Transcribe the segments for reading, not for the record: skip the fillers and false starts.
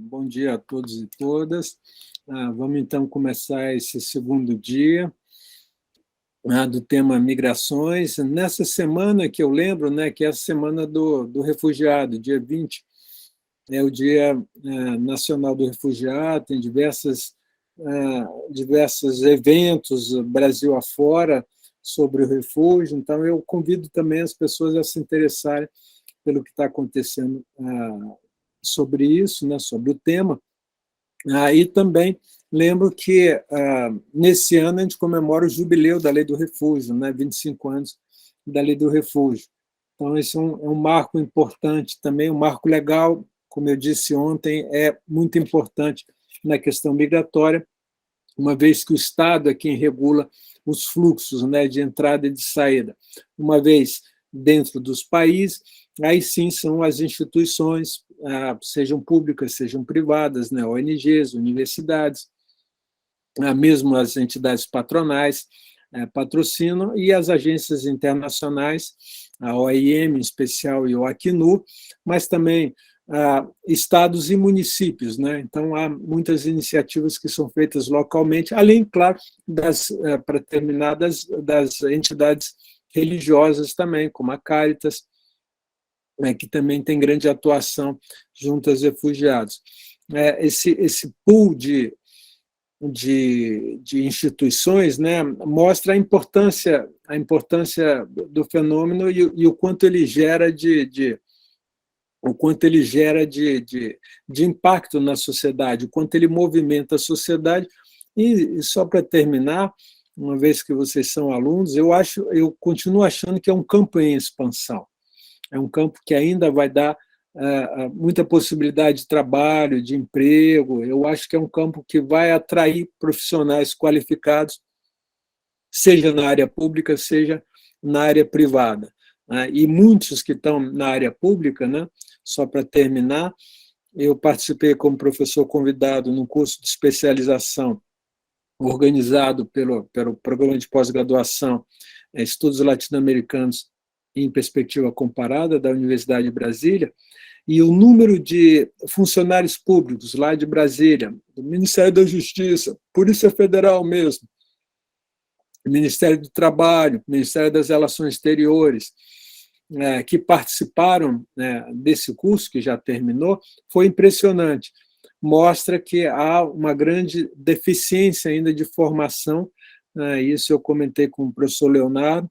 Bom dia a todos e todas. Vamos, então, começar esse segundo dia do tema migrações. Nessa semana que eu lembro, né, que é a semana do refugiado, dia 20, é o Dia Nacional do Refugiado, tem diversos eventos, Brasil afora, sobre o refúgio. Então, eu convido também as pessoas a se interessarem pelo que está acontecendo sobre isso, né, sobre o tema. E também lembro que, nesse ano, a gente comemora o jubileu da Lei do Refúgio, né, 25 anos da Lei do Refúgio. Então, esse é um marco importante também, um marco legal, como eu disse ontem, é muito importante na questão migratória, uma vez que o Estado é quem regula os fluxos, né, de entrada e de saída. Uma vez dentro dos países, aí sim são as instituições, sejam públicas, sejam privadas, né, ONGs, universidades, mesmo as entidades patronais patrocinam, e as agências internacionais, a OIM em especial e o Acnu, mas também estados e municípios, né? Então, há muitas iniciativas que são feitas localmente, além, claro, para terminar, das entidades religiosas também, como a Caritas, que também tem grande atuação junto aos refugiados. Esse pool de instituições, né, mostra a importância do fenômeno e o quanto ele gera de impacto na sociedade, o quanto ele movimenta a sociedade. E só para terminar, uma vez que vocês são alunos, eu continuo achando que é um campo em expansão. É um campo que ainda vai dar muita possibilidade de trabalho, de emprego. Eu acho que é um campo que vai atrair profissionais qualificados, seja na área pública, seja na área privada. E muitos que estão na área pública, né, só para terminar, eu participei como professor convidado num curso de especialização organizado pelo Programa de Pós-Graduação Estudos Latino-Americanos em Perspectiva Comparada, da Universidade de Brasília, e o número de funcionários públicos lá de Brasília, do Ministério da Justiça, Polícia Federal mesmo, Ministério do Trabalho, Ministério das Relações Exteriores, que participaram desse curso, que já terminou, foi impressionante. Mostra que há uma grande deficiência ainda de formação, isso eu comentei com o professor Leonardo,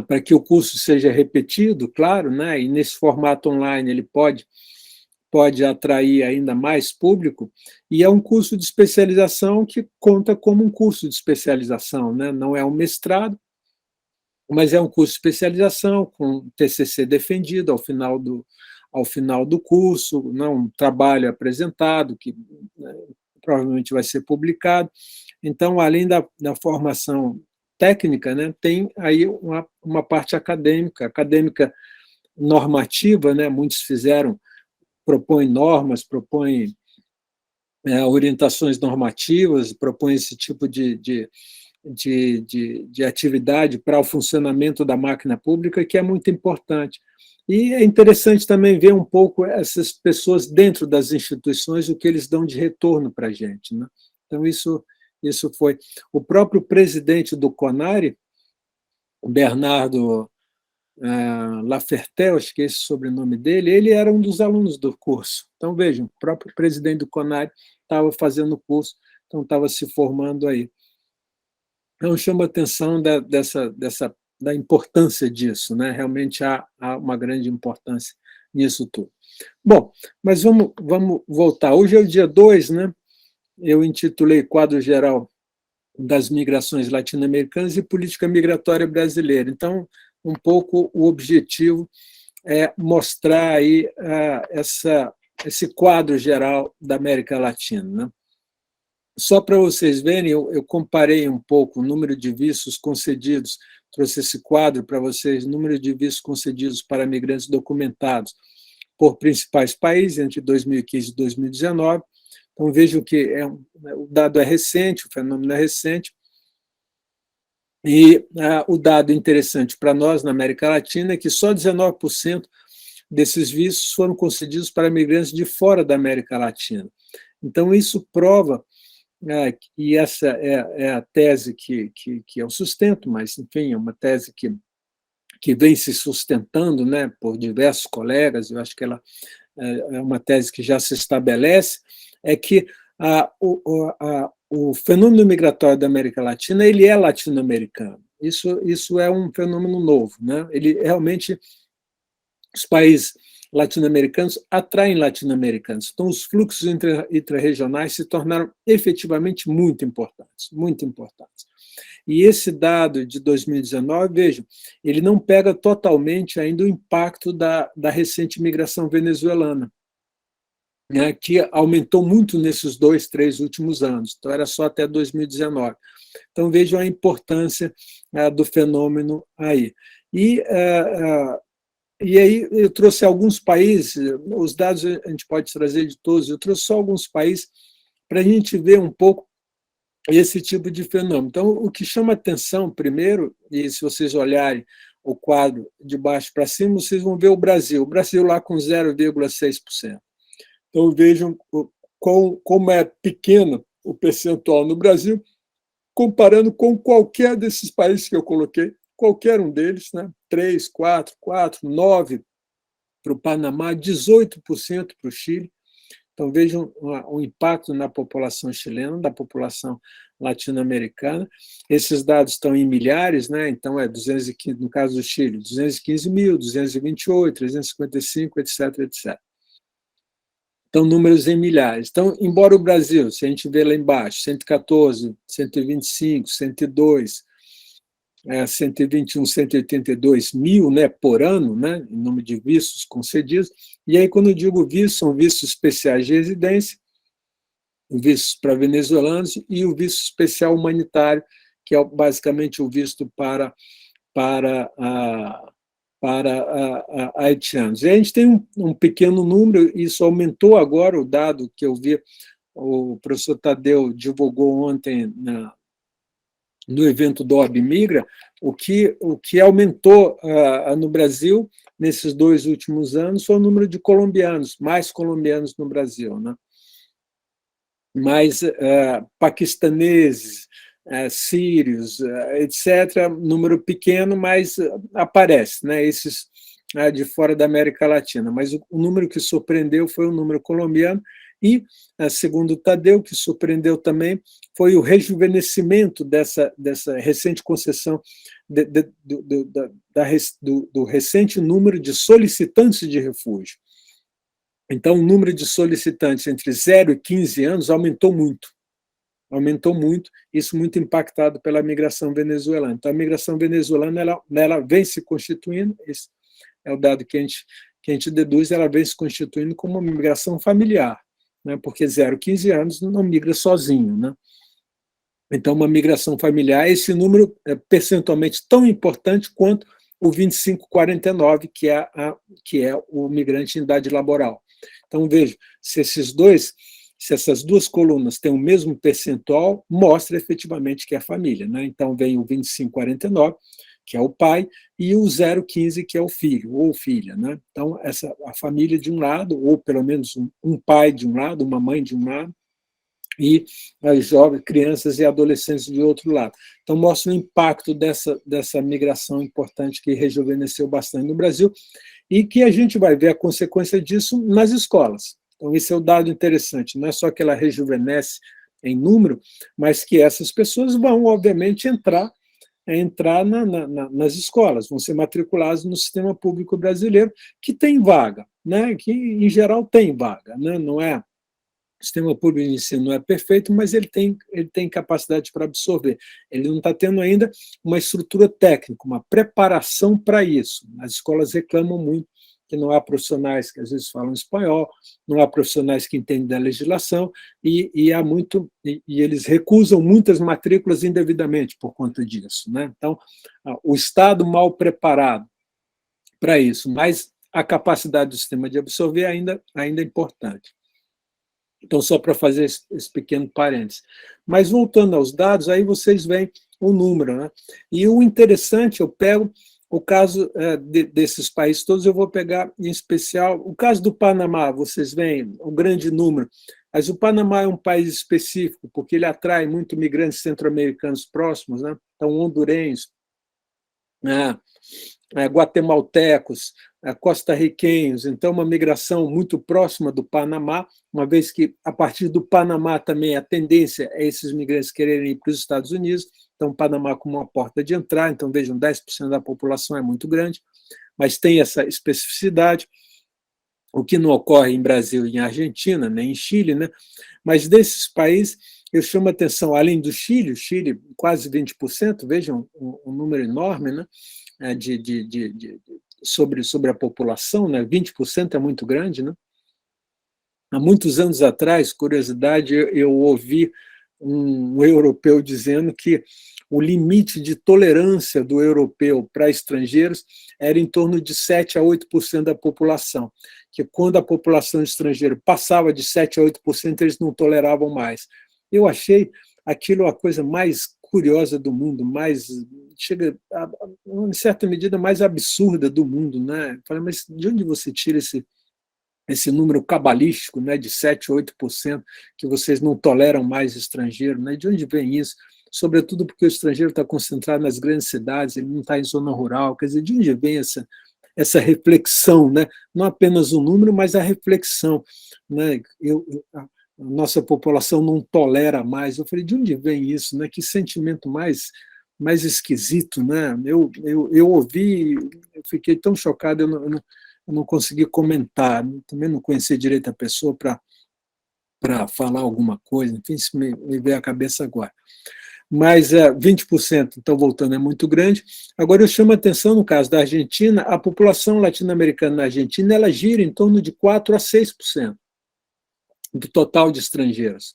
para que o curso seja repetido, claro, e nesse formato online ele pode atrair ainda mais público, e é um curso de especialização que conta como um curso de especialização, não é um mestrado, mas é um curso de especialização com TCC defendido ao final do curso, um trabalho apresentado, que provavelmente vai ser publicado. Então, além da formação técnica, tem aí uma parte acadêmica normativa, muitos propõem normas, propõem orientações normativas, propõem esse tipo de atividade para o funcionamento da máquina pública, que é muito importante. E é interessante também ver um pouco essas pessoas dentro das instituições, o que eles dão de retorno para a gente. Então, isso foi. O próprio presidente do CONARE, Bernardo Lafertel, acho que é esse o sobrenome dele, ele era um dos alunos do curso. Então, vejam, o próprio presidente do CONARE estava fazendo o curso, então estava se formando aí. Então, chama a atenção da importância disso, Realmente há uma grande importância nisso tudo. Bom, mas vamos voltar. Hoje é o dia 2, Eu intitulei Quadro Geral das Migrações Latino-Americanas e Política Migratória Brasileira. Então, um pouco o objetivo é mostrar aí esse quadro geral da América Latina, Só para vocês verem, eu comparei um pouco o número de vistos concedidos, trouxe esse quadro para vocês, número de vistos concedidos para migrantes documentados por principais países entre 2015 e 2019. Então, vejam que o dado é recente, o fenômeno é recente, e o dado interessante para nós, na América Latina, é que só 19% desses vistos foram concedidos para migrantes de fora da América Latina. Então, isso prova, e essa é a tese que eu sustento, mas, enfim, é uma tese que vem se sustentando, né, por diversos colegas, eu acho que ela é uma tese que já se estabelece, é que o fenômeno migratório da América Latina ele é latino-americano. Isso é um fenômeno novo, né? Ele realmente, os países latino-americanos atraem latino-americanos. Então, os fluxos intrarregionais se tornaram efetivamente muito importantes, muito importantes. E esse dado de 2019, vejam, ele não pega totalmente ainda o impacto da recente migração venezuelana, né, que aumentou muito nesses 2, 3 últimos anos. Então, era só até 2019. Então, vejam a importância do fenômeno aí. E aí eu trouxe alguns países, os dados a gente pode trazer de todos, eu trouxe só alguns países para a gente ver um pouco esse tipo de fenômeno. Então, o que chama atenção, primeiro, e se vocês olharem o quadro de baixo para cima, vocês vão ver o Brasil lá com 0,6%. Então, vejam como é pequeno o percentual no Brasil, comparando com qualquer desses países que eu coloquei, qualquer um deles, né? 3, 4, 9% para o Panamá, 18% para o Chile. Então, vejam o impacto na população chilena, da população latino-americana. Esses dados estão em milhares, né? Então, 215, no caso do Chile, 215 mil, 228, 355, etc, etc. Então, números em milhares. Então, embora o Brasil, se a gente vê lá embaixo, 114, 125, 102, 121, 182 mil, né, por ano, né, em número de vistos concedidos. E aí, quando eu digo vistos, são vistos especiais de residência, vistos para venezuelanos e o visto especial humanitário, que é basicamente o visto para haitianos. E a gente tem um pequeno número, isso aumentou agora, o dado que eu vi, o professor Tadeu divulgou ontem no evento do Migra, o que aumentou no Brasil nesses 2 últimos anos foi o número de colombianos, mais colombianos no Brasil, né? Mais paquistaneses, sírios, etc., número pequeno, mas aparece, né? Esses de fora da América Latina. Mas o número que surpreendeu foi o número colombiano e, segundo o Tadeu, que surpreendeu também foi o rejuvenescimento dessa recente concessão do recente número de solicitantes de refúgio. Então, o número de solicitantes entre 0 e 15 anos aumentou muito, isso muito impactado pela migração venezuelana. Então, a migração venezuelana ela vem se constituindo, esse é o dado que a gente deduz, ela vem se constituindo como uma migração familiar, né? Porque 0 a 15 anos não migra sozinho, né? Então, uma migração familiar, esse número é percentualmente tão importante quanto o 2549, que é o migrante em idade laboral. Então, veja, se essas duas colunas têm o mesmo percentual, mostra efetivamente que é a família, né? Então, vem o 2549, que é o pai, e o 015, que é o filho ou filha, né? Então, a família de um lado, ou pelo menos um pai de um lado, uma mãe de um lado, e as jovens, crianças e adolescentes de outro lado. Então, mostra o impacto dessa migração importante que rejuvenesceu bastante no Brasil e que a gente vai ver a consequência disso nas escolas. Então, esse é o dado interessante, não é só que ela rejuvenesce em número, mas que essas pessoas vão, obviamente, entrar nas escolas, vão ser matriculadas no sistema público brasileiro, que tem vaga, né? Que, em geral, tem vaga, né? Não é. O sistema público de ensino não é perfeito, mas ele tem capacidade para absorver. Ele não está tendo ainda uma estrutura técnica, uma preparação para isso. As escolas reclamam muito que não há profissionais que às vezes falam espanhol, não há profissionais que entendem da legislação, e eles recusam muitas matrículas indevidamente por conta disso, né? Então, o Estado mal preparado para isso, mas a capacidade do sistema de absorver ainda é importante. Então, só para fazer esse pequeno parênteses. Mas, voltando aos dados, aí vocês veem o número, né? E o interessante, eu pego o caso desses países todos, eu vou pegar em especial o caso do Panamá, vocês veem o grande número, mas o Panamá é um país específico, porque ele atrai muito migrantes centro-americanos próximos, né? Então, hondurenhos, guatemaltecos, costarriquenhos, então uma migração muito próxima do Panamá, uma vez que a partir do Panamá também a tendência é esses migrantes quererem ir para os Estados Unidos, então o Panamá como uma porta de entrada, então vejam, 10% da população é muito grande, mas tem essa especificidade, o que não ocorre em Brasil e em Argentina, nem em Chile, né? Mas desses países, eu chamo a atenção, além do Chile, o Chile quase 20%, vejam, um número enorme, né? Sobre a população, né? 20% é muito grande, né? Há muitos anos atrás, curiosidade, eu ouvi um europeu dizendo que o limite de tolerância do europeu para estrangeiros era em torno de 7 a 8% da população, que quando a população estrangeira passava de 7 a 8%, eles não toleravam mais. Eu achei aquilo a coisa mais curiosa do mundo, mais chega a, em certa medida, mais absurda do mundo, né? Falei, mas de onde você tira esse número cabalístico, né, de 7, 8%, que vocês não toleram mais estrangeiro, né? De onde vem isso? Sobretudo porque o estrangeiro está concentrado nas grandes cidades, ele não está em zona rural, quer dizer, de onde vem essa reflexão, né? Não apenas o número, mas a reflexão, né? A nossa população não tolera mais. Eu falei, de onde vem isso, né? Que sentimento mais esquisito, né? Eu ouvi, eu fiquei tão chocado, eu não consegui comentar, também não conhecia direito a pessoa para falar alguma coisa, enfim, isso me veio à cabeça agora. Mas 20%, então, voltando, é muito grande. Agora, eu chamo a atenção, no caso da Argentina, a população latino-americana na Argentina, ela gira em torno de 4 a 6% do total de estrangeiros.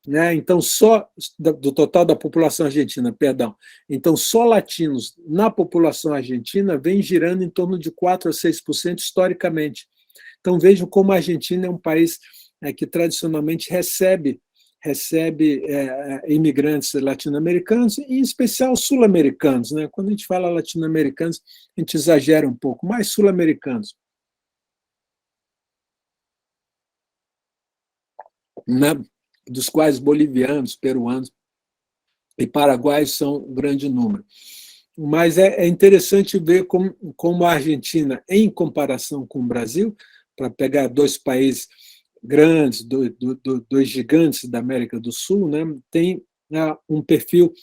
Né? Então, só do total da população argentina, perdão. Então, só latinos na população argentina vem girando em torno de 4 a 6% historicamente. Então, vejam como a Argentina é um país que tradicionalmente recebe imigrantes latino-americanos, e em especial sul-americanos. Né? Quando a gente fala latino-americanos, a gente exagera um pouco, mais sul-americanos. Né? Dos quais bolivianos, peruanos e paraguaios são um grande número. Mas é interessante ver como a Argentina, em comparação com o Brasil, para pegar dois países grandes, dois gigantes da América do Sul, né, tem um perfil,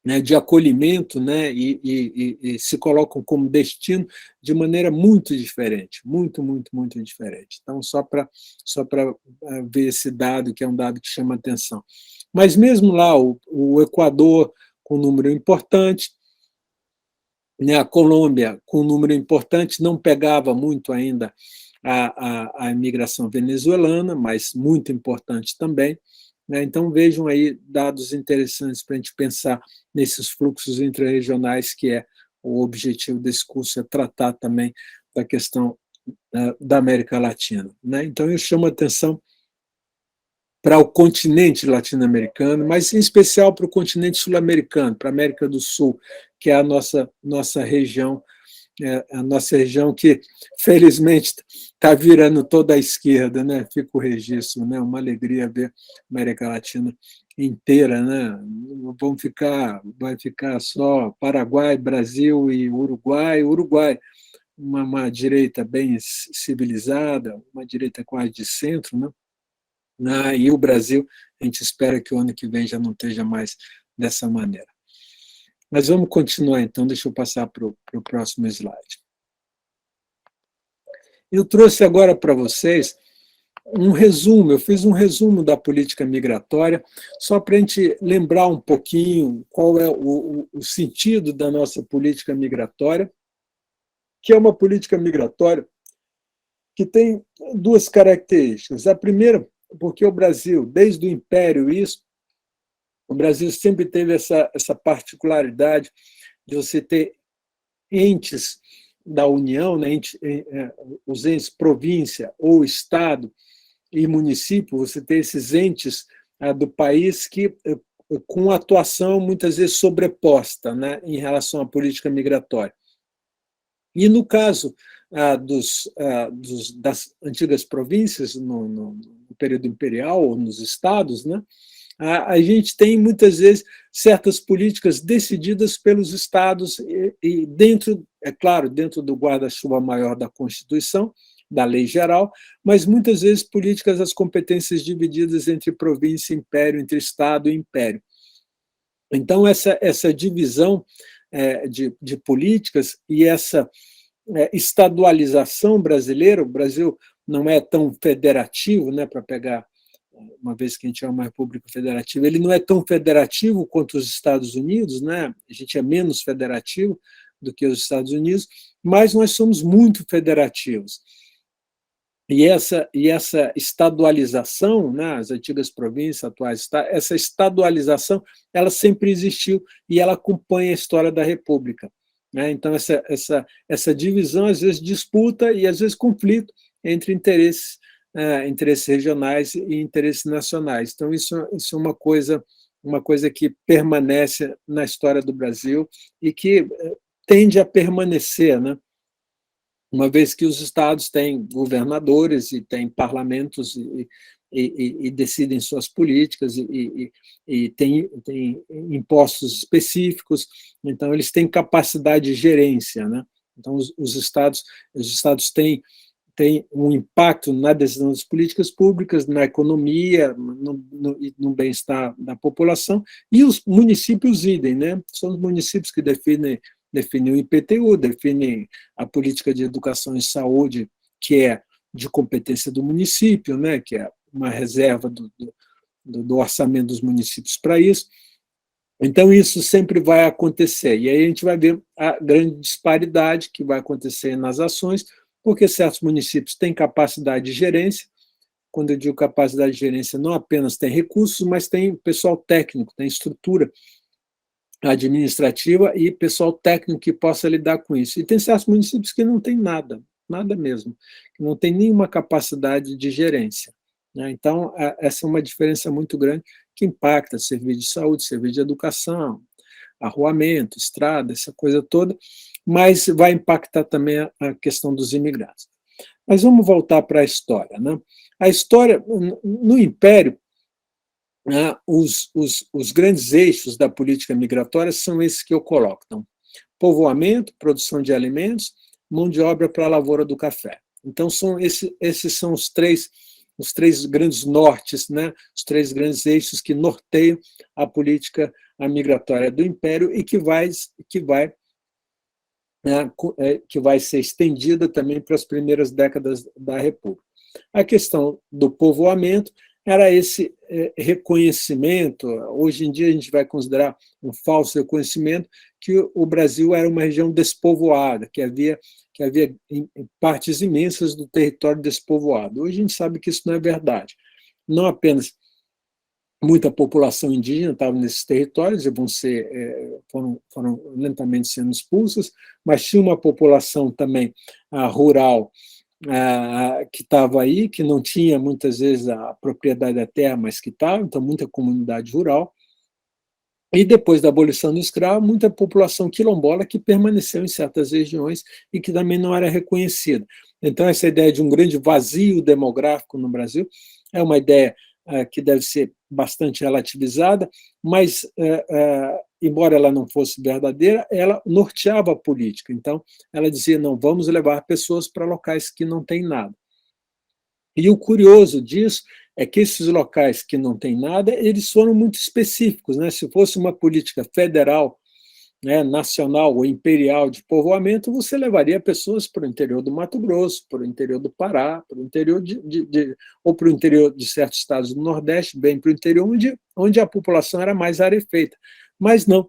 né, de acolhimento, né, e se colocam como destino de maneira muito diferente, muito diferente. Então, só para ver esse dado, que é um dado que chama atenção. Mas mesmo lá, o Equador com um número importante, né, a Colômbia com um número importante, não pegava muito ainda a imigração venezuelana, mas muito importante também. Né? Então, vejam aí dados interessantes para a gente pensar nesses fluxos intrarregionais, que é o objetivo desse curso, é tratar também da questão da América Latina. Né? Então, eu chamo a atenção para o continente latino-americano, mas em especial para o continente sul-americano, para a América do Sul, que é a nossa região, a nossa região que, felizmente, está virando toda a esquerda, né? Fica o registro, né? Uma alegria ver a América Latina inteira, né? Vai ficar só Paraguai, Brasil e Uruguai. Uruguai, uma direita bem civilizada, uma direita quase de centro, né? E o Brasil, a gente espera que o ano que vem já não esteja mais dessa maneira. Mas vamos continuar, então, deixa eu passar para o próximo slide. Eu trouxe agora para vocês um resumo, eu fiz um resumo da política migratória, só para a gente lembrar um pouquinho qual é o sentido da nossa política migratória, que é uma política migratória que tem duas características. A primeira, porque o Brasil, desde o Império, o Brasil sempre teve essa particularidade de você ter entes da União, né, os entes província ou Estado e município, você tem esses entes do país que com atuação muitas vezes sobreposta, né, em relação à política migratória. E no caso das antigas províncias, no período imperial, ou nos estados, né, a gente tem muitas vezes certas políticas decididas pelos estados e dentro, é claro, dentro do guarda-chuva maior da Constituição, da lei geral, mas muitas vezes políticas, as competências divididas entre província e império, entre estado e império. Então, essa divisão de políticas e essa estadualização brasileira, o Brasil não é tão federativo, né, para pegar, uma vez que a gente é uma república federativa, ele não é tão federativo quanto os Estados Unidos, né? A gente é menos federativo do que os Estados Unidos, mas nós somos muito federativos. E essa estadualização, né, as antigas províncias, atuais, essa estadualização, ela sempre existiu e ela acompanha a história da República. Né? Então, essa divisão, às vezes, disputa e, às vezes, conflito entre interesses regionais e interesses nacionais. Então, isso é uma coisa que permanece na história do Brasil e que tende a permanecer, né? Uma vez que os estados têm governadores e têm parlamentos e decidem suas políticas e têm impostos específicos, então eles têm capacidade de gerência, né? Então os estados têm um impacto na decisão das políticas públicas, na economia, no bem-estar da população, e os municípios idem, né? São os municípios que definem o IPTU, definem a política de educação e saúde, que é de competência do município, né? Que é uma reserva do orçamento dos municípios para isso. Então, isso sempre vai acontecer. E aí a gente vai ver a grande disparidade que vai acontecer nas ações, porque certos municípios têm capacidade de gerência. Quando eu digo capacidade de gerência, não apenas tem recursos, mas tem pessoal técnico, tem estrutura administrativa e pessoal técnico que possa lidar com isso. E tem certos municípios que não têm nada mesmo, que não tem nenhuma capacidade de gerência. Né? Então, essa é uma diferença muito grande que impacta serviço de saúde, serviço de educação, arruamento, estrada, essa coisa toda, mas vai impactar também a questão dos imigrantes. Mas vamos voltar para a história. Né? A história, no Império, né, os grandes eixos da política migratória são esses que eu coloco. Então, povoamento, produção de alimentos, mão de obra para a lavoura do café. Então, esses são os três grandes nortes, né, os três grandes eixos que norteiam a política migratória do Império e que vai ser estendida também para as primeiras décadas da República. A questão do povoamento era esse reconhecimento, hoje em dia a gente vai considerar um falso reconhecimento, que o Brasil era uma região despovoada, que havia partes imensas do território despovoado. Hoje a gente sabe que isso não é verdade. Não apenas muita população indígena estava nesses territórios e foram lentamente sendo expulsas, mas tinha uma população também rural que estava aí, que não tinha muitas vezes a propriedade da terra, mas que estava, então muita comunidade rural. E depois da abolição do escravo, muita população quilombola que permaneceu em certas regiões e que também não era reconhecida. Então, essa ideia de um grande vazio demográfico no Brasil é uma ideia que deve ser bastante relativizada, mas, embora ela não fosse verdadeira, ela norteava a política. Então, ela dizia, não, vamos levar pessoas para locais que não têm nada. E o curioso disso é que esses locais que não têm nada, eles foram muito específicos. Né? Se fosse uma política federal, né, nacional ou imperial de povoamento, você levaria pessoas para o interior do Mato Grosso, para o interior do Pará, para o interior ou para o interior de certos estados do Nordeste, bem para o interior, onde a população era mais rarefeita. Mas não.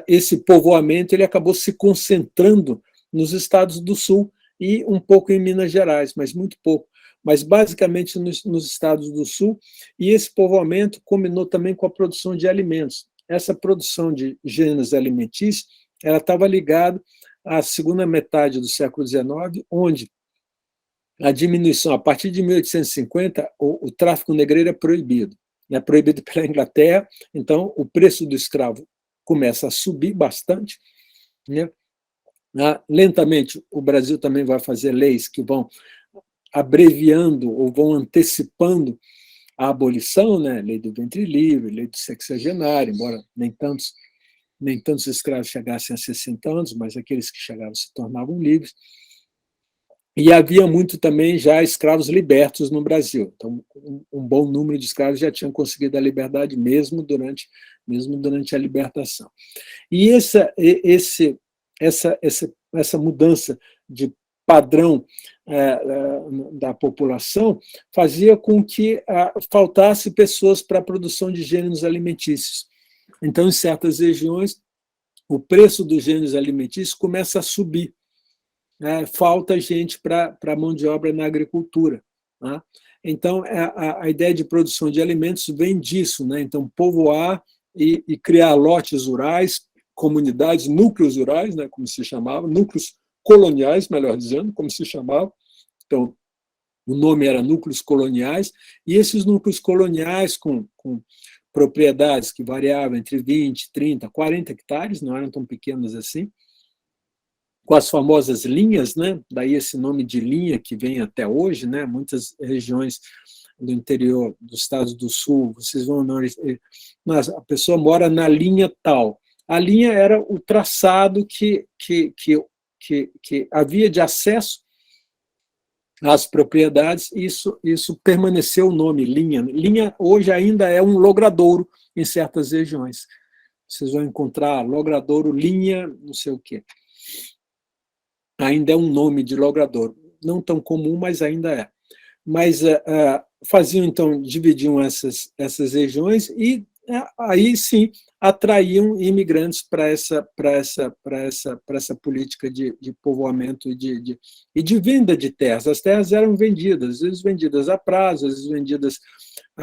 Esse povoamento ele acabou se concentrando nos estados do Sul e um pouco em Minas Gerais, mas muito pouco. Mas basicamente nos estados do Sul, e esse povoamento combinou também com a produção de alimentos. Essa produção de gêneros alimentícios, ela estava ligada à segunda metade do século XIX, onde a diminuição, a partir de 1850, o tráfico negreiro é proibido. É proibido pela Inglaterra, então o preço do escravo começa a subir bastante, né? Lentamente, o Brasil também vai fazer leis que vão abreviando ou vão antecipando a abolição, né? Lei do ventre livre, lei do sexagenário, embora nem tantos escravos chegassem a 60 anos, mas aqueles que chegavam se tornavam livres. E havia muito também já escravos libertos no Brasil. Então, um bom número de escravos já tinham conseguido a liberdade mesmo durante a libertação. E essa mudança de padrão da população fazia com que faltasse pessoas para a produção de gêneros alimentícios. Então, em certas regiões, o preço dos gêneros alimentícios começa a subir. Falta gente para mão de obra na agricultura. Né? Então, a ideia de produção de alimentos vem disso. Né? Então, povoar e criar lotes rurais, comunidades, núcleos rurais, né, como se chamava, núcleos coloniais, melhor dizendo, como se chamava. Então, o nome era núcleos coloniais, e esses núcleos coloniais com propriedades que variavam entre 20, 30, 40 hectares, não eram tão pequenas assim, com as famosas linhas, né? Daí esse nome de linha que vem até hoje, né? Muitas regiões do interior dos estados do sul, vocês vão mas a pessoa mora na linha tal. A linha era o traçado que havia de acesso às propriedades, isso permaneceu o nome, linha. Linha hoje ainda é um logradouro em certas regiões. Vocês vão encontrar logradouro, linha, não sei o quê. Ainda é um nome de logradouro. Não tão comum, mas ainda é. Mas faziam, então, dividiam essas regiões e aí sim atraíam imigrantes para essa política de povoamento e de venda de terras. As terras eram vendidas, às vezes vendidas a prazo, às vezes vendidas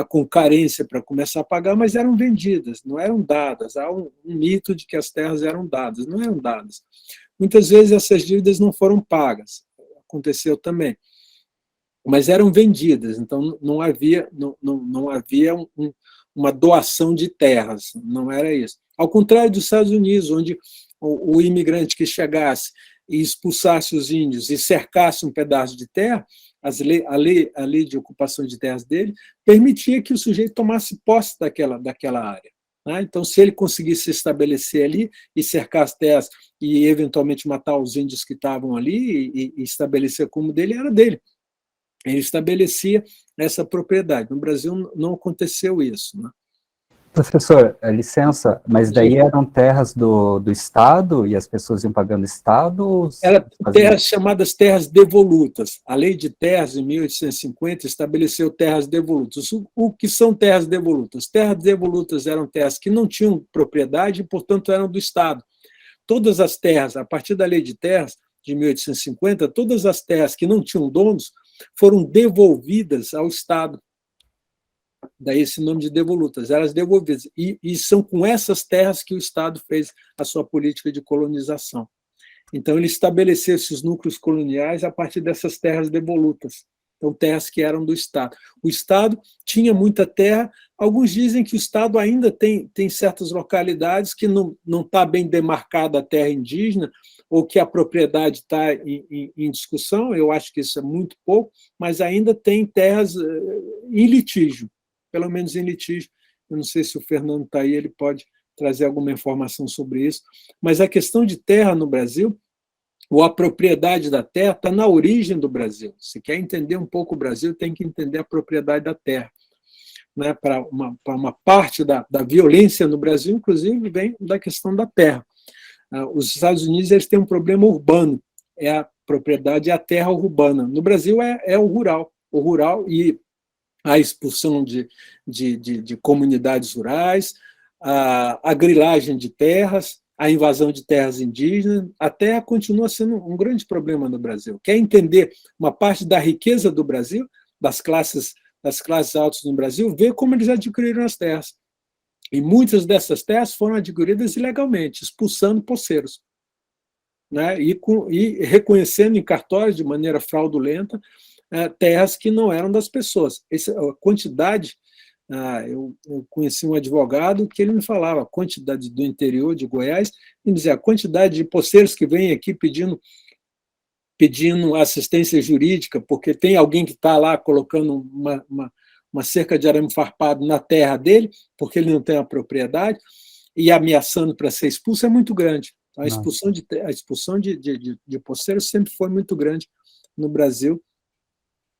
com carência para começar a pagar, mas eram vendidas, não eram dadas. Há um mito de que as terras eram dadas, não eram dadas. Muitas vezes essas dívidas não foram pagas, aconteceu também, mas eram vendidas, então não havia uma doação de terras, não era isso. Ao contrário dos Estados Unidos, onde o imigrante que chegasse e expulsasse os índios e cercasse um pedaço de terra, a lei de ocupação de terras dele permitia que o sujeito tomasse posse daquela área. Então, se ele conseguisse se estabelecer ali e cercar as terras e, eventualmente, matar os índios que estavam ali e estabelecer como dele, era dele. Ele estabelecia essa propriedade. No Brasil não aconteceu isso. Né? Professor, licença, mas daí eram terras do Estado e as pessoas iam pagando Estado? Eram terras chamadas terras devolutas. A lei de terras, em 1850, estabeleceu terras devolutas. O que são terras devolutas? Terras devolutas eram terras que não tinham propriedade e, portanto, eram do Estado. Todas as terras, a partir da lei de terras, de 1850, todas as terras que não tinham donos foram devolvidas ao Estado. Daí esse nome de devolutas, elas devolvidas. E são com essas terras que o Estado fez a sua política de colonização. Então, ele estabeleceu esses núcleos coloniais a partir dessas terras devolutas. Então, terras que eram do Estado. O Estado tinha muita terra. Alguns dizem que o Estado ainda tem certas localidades que não está bem demarcada a terra indígena, ou que a propriedade está em discussão. Eu acho que isso é muito pouco, mas ainda tem terras em litígio, pelo menos em litígio. Eu não sei se o Fernando está aí, ele pode trazer alguma informação sobre isso. Mas a questão de terra no Brasil, ou a propriedade da terra, está na origem do Brasil. Se quer entender um pouco o Brasil, tem que entender a propriedade da terra. Né? Para uma parte da violência no Brasil, inclusive, vem da questão da terra. Os Estados Unidos eles têm um problema urbano, é a propriedade, é a terra urbana. No Brasil é o rural e a expulsão de comunidades rurais, a grilagem de terras, a invasão de terras indígenas, a terra continua sendo um grande problema no Brasil. Quer entender uma parte da riqueza do Brasil, das classes altas no Brasil, vê como eles adquiriram as terras. E muitas dessas terras foram adquiridas ilegalmente, expulsando poceiros, né? E reconhecendo em cartórios, de maneira fraudulenta, terras que não eram das pessoas. A quantidade... eu conheci um advogado que ele me falava a quantidade do interior de Goiás, e dizia a quantidade de poceiros que vêm aqui pedindo assistência jurídica, porque tem alguém que está lá colocando uma cerca de arame farpado na terra dele, porque ele não tem a propriedade, e ameaçando para ser expulso, é muito grande. A expulsão de poceiros sempre foi muito grande no Brasil.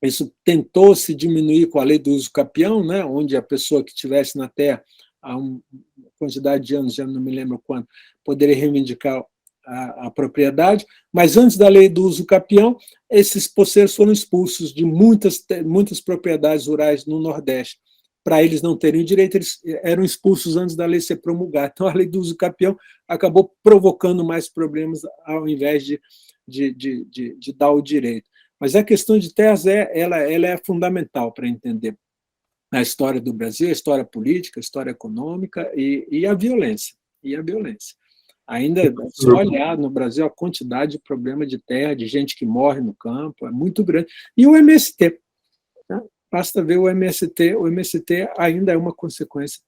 Isso tentou se diminuir com a lei do uso capião, né, onde a pessoa que estivesse na terra há uma quantidade de anos, já não me lembro quando, poderia reivindicar a propriedade, mas antes da lei do uso capião, esses poceiros foram expulsos de muitas propriedades rurais no Nordeste. Para eles não terem direito, eles eram expulsos antes da lei ser promulgada. Então, a lei do uso capião acabou provocando mais problemas ao invés de dar o direito. Mas a questão de terras ela é fundamental para entender a história do Brasil, a história política, a história econômica e a violência. Ainda, se olhar no Brasil, a quantidade de problema de terra, de gente que morre no campo, é muito grande. E o MST, né? Basta ver o MST ainda é uma consequência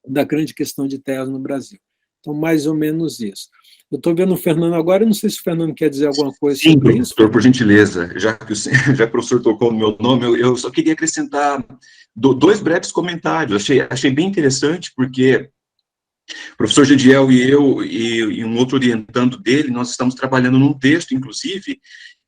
da grande questão de terras no Brasil. Então, mais ou menos isso. Eu estou vendo o Fernando agora, eu não sei se o Fernando quer dizer alguma coisa sobre isso. Sim, professor, por gentileza, já que o professor tocou no meu nome, eu só queria acrescentar dois breves comentários. Achei bem interessante, porque o professor Gediel e eu, e um outro orientando dele, nós estamos trabalhando num texto, inclusive,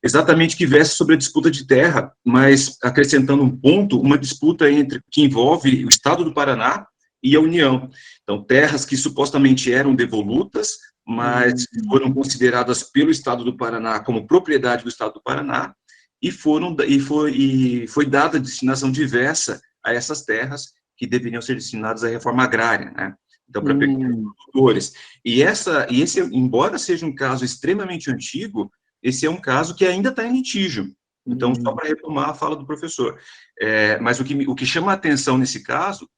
exatamente que versa sobre a disputa de terra, mas acrescentando um ponto, uma disputa que envolve o Estado do Paraná e a União. Então, terras que supostamente eram devolutas, mas foram consideradas pelo Estado do Paraná como propriedade do Estado do Paraná, e foi dada destinação diversa a essas terras que deveriam ser destinadas à reforma agrária, né? Então, para pequenos produtores. E esse, embora seja um caso extremamente antigo, esse é um caso que ainda está em litígio. Então, só para retomar a fala do professor. Mas o que chama a atenção nesse caso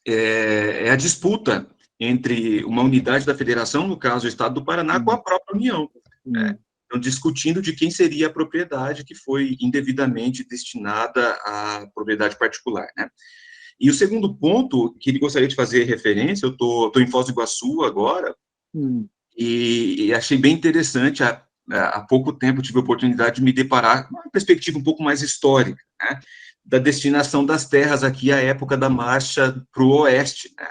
é a disputa entre uma unidade da federação, no caso o Estado do Paraná, com a própria União. Então, discutindo de quem seria a propriedade que foi indevidamente destinada à propriedade particular, né? E o segundo ponto que ele gostaria de fazer referência, eu estou em Foz do Iguaçu agora, e achei bem interessante, há pouco tempo tive a oportunidade de me deparar com uma perspectiva um pouco mais histórica, né, da destinação das terras aqui à época da marcha para o oeste, né,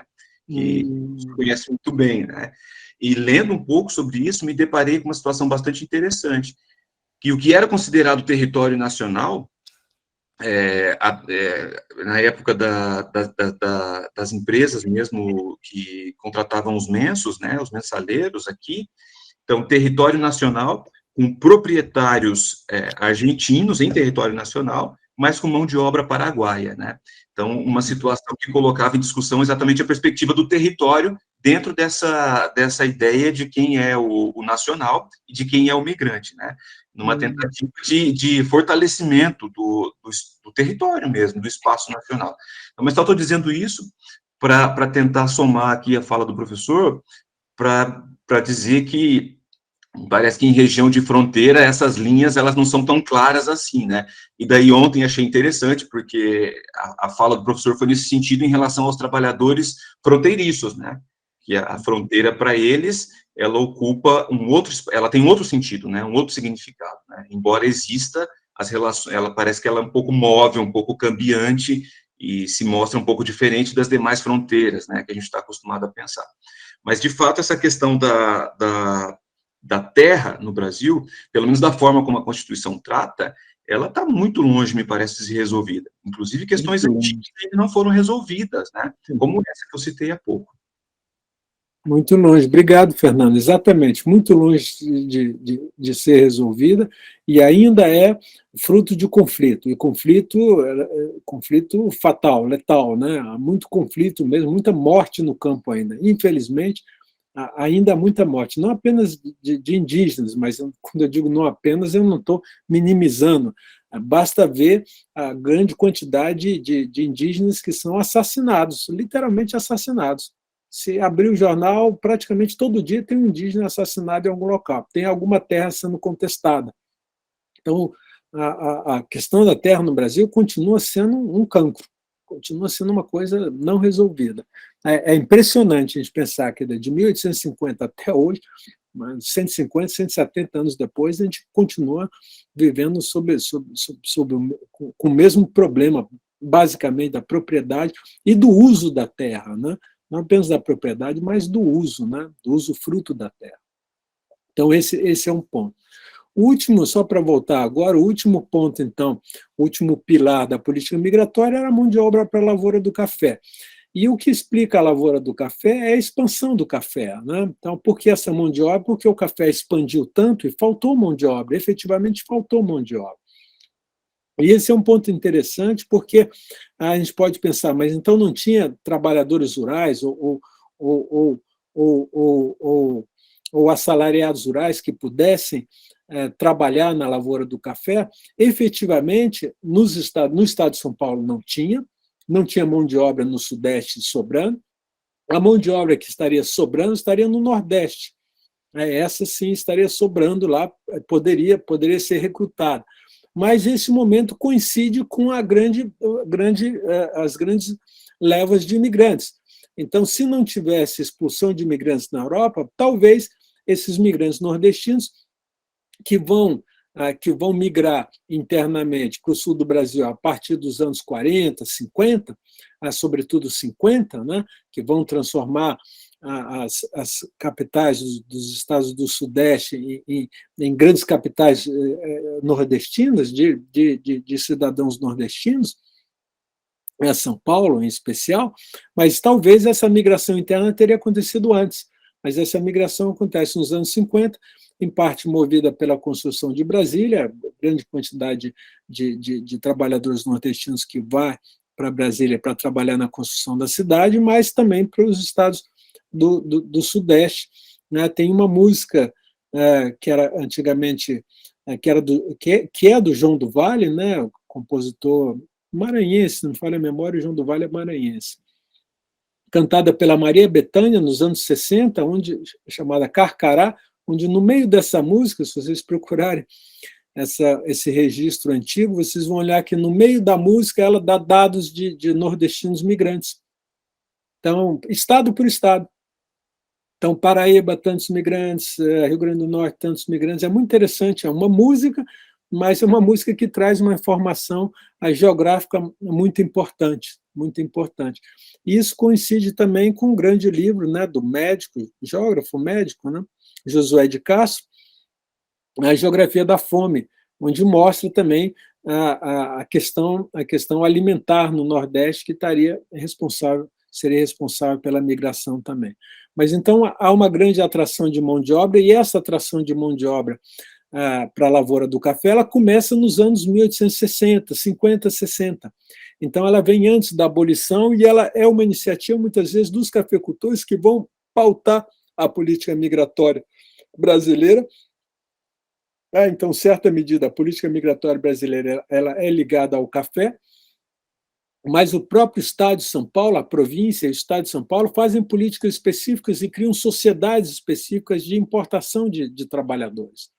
que se conhece muito bem, né, e lendo um pouco sobre isso, me deparei com uma situação bastante interessante, que o que era considerado território nacional, na época das empresas mesmo que contratavam os mensos, né, os mensaleiros aqui, então, território nacional, com proprietários argentinos em território nacional, mas com mão de obra paraguaia, né? Então, uma situação que colocava em discussão exatamente a perspectiva do território dentro dessa ideia de quem é o nacional e de quem é o migrante, né? Numa tentativa de fortalecimento do território mesmo, do espaço nacional. Então, mas só estou dizendo isso para tentar somar aqui a fala do professor, para dizer que parece que em região de fronteira essas linhas elas não são tão claras assim, né? E daí ontem achei interessante, porque a fala do professor foi nesse sentido em relação aos trabalhadores fronteiriços, né? Que a fronteira, para eles, ela ocupa ela tem outro sentido, né? Um outro significado, né? Embora exista as relações, ela parece que ela é um pouco móvel, um pouco cambiante, e se mostra um pouco diferente das demais fronteiras, né? Que a gente está acostumado a pensar. Mas, de fato, essa questão da terra no Brasil, pelo menos da forma como a Constituição trata, ela está muito longe, me parece, de ser resolvida. Inclusive, questões antigas ainda não foram resolvidas, né? Como essa que eu citei há pouco. Muito longe. Obrigado, Fernando. Exatamente, muito longe de ser resolvida e ainda é fruto de conflito. E conflito fatal, letal, né? Há muito conflito mesmo, muita morte no campo ainda. Infelizmente, ainda há muita morte, não apenas de indígenas, mas quando eu digo não apenas, eu não estou minimizando. Basta ver a grande quantidade de indígenas que são assassinados, literalmente assassinados. Se abrir o jornal, praticamente todo dia tem um indígena assassinado em algum local, tem alguma terra sendo contestada. Então, a questão da terra no Brasil continua sendo um cancro, continua sendo uma coisa não resolvida. É impressionante a gente pensar que de 1850 até hoje, 150, 170 anos depois, a gente continua vivendo com o mesmo problema, basicamente, da propriedade e do uso da terra, né? Não apenas da propriedade, mas do uso, né? Do uso fruto da terra. Então, esse é um ponto. O último, só para voltar agora, o último ponto, então, o último pilar da política migratória era a mão de obra para a lavoura do café. E o que explica a lavoura do café é a expansão do café, né? Então, por que essa mão de obra? Porque o café expandiu tanto e faltou mão de obra, efetivamente faltou mão de obra. E esse é um ponto interessante, porque a gente pode pensar, mas então não tinha trabalhadores rurais ou assalariados rurais que pudessem trabalhar na lavoura do café? Efetivamente, no estado de São Paulo não tinha mão de obra no Sudeste sobrando, a mão de obra que estaria sobrando estaria no Nordeste. Essa sim estaria sobrando lá, poderia ser recrutada. Mas esse momento coincide com as grandes levas de imigrantes. Então, se não tivesse expulsão de imigrantes na Europa, talvez esses migrantes nordestinos que vão migrar internamente para o sul do Brasil a partir dos anos 40, 50, sobretudo 50, né, que vão transformar as capitais dos estados do Sudeste em grandes capitais nordestinas, de cidadãos nordestinos, São Paulo em especial, mas talvez essa migração interna teria acontecido antes. Mas essa migração acontece nos anos 50, em parte movida pela construção de Brasília, grande quantidade de trabalhadores nordestinos que vai para Brasília para trabalhar na construção da cidade, mas também para os estados do Sudeste. Né? Tem uma música que era antigamente, que é do João do Vale, né? O compositor maranhense, não me falha a memória, o João do Vale é maranhense, cantada pela Maria Bethânia nos anos 60, chamada Carcará, onde no meio dessa música, se vocês procurarem esse registro antigo, vocês vão olhar que no meio da música ela dá dados de nordestinos migrantes. Então, estado por estado. Então, Paraíba, tantos migrantes, Rio Grande do Norte, tantos migrantes. É muito interessante, é uma música, mas é uma música que traz uma informação geográfica muito importante, muito importante. E isso coincide também com um grande livro, né, do médico, geógrafo médico, né, Josué de Castro, A Geografia da Fome, onde mostra também a questão alimentar no Nordeste, que seria responsável pela migração também. Mas então há uma grande atração de mão de obra, e essa atração de mão de obra para a lavoura do café, ela começa nos anos 1860, 50, 60. Então ela vem antes da abolição e ela é uma iniciativa, muitas vezes, dos cafeicultores que vão pautar a política migratória brasileira. Então, certa medida, a política migratória brasileira ela é ligada ao café, mas o próprio Estado de São Paulo, a província e o Estado de São Paulo fazem políticas específicas e criam sociedades específicas de importação de trabalhadores.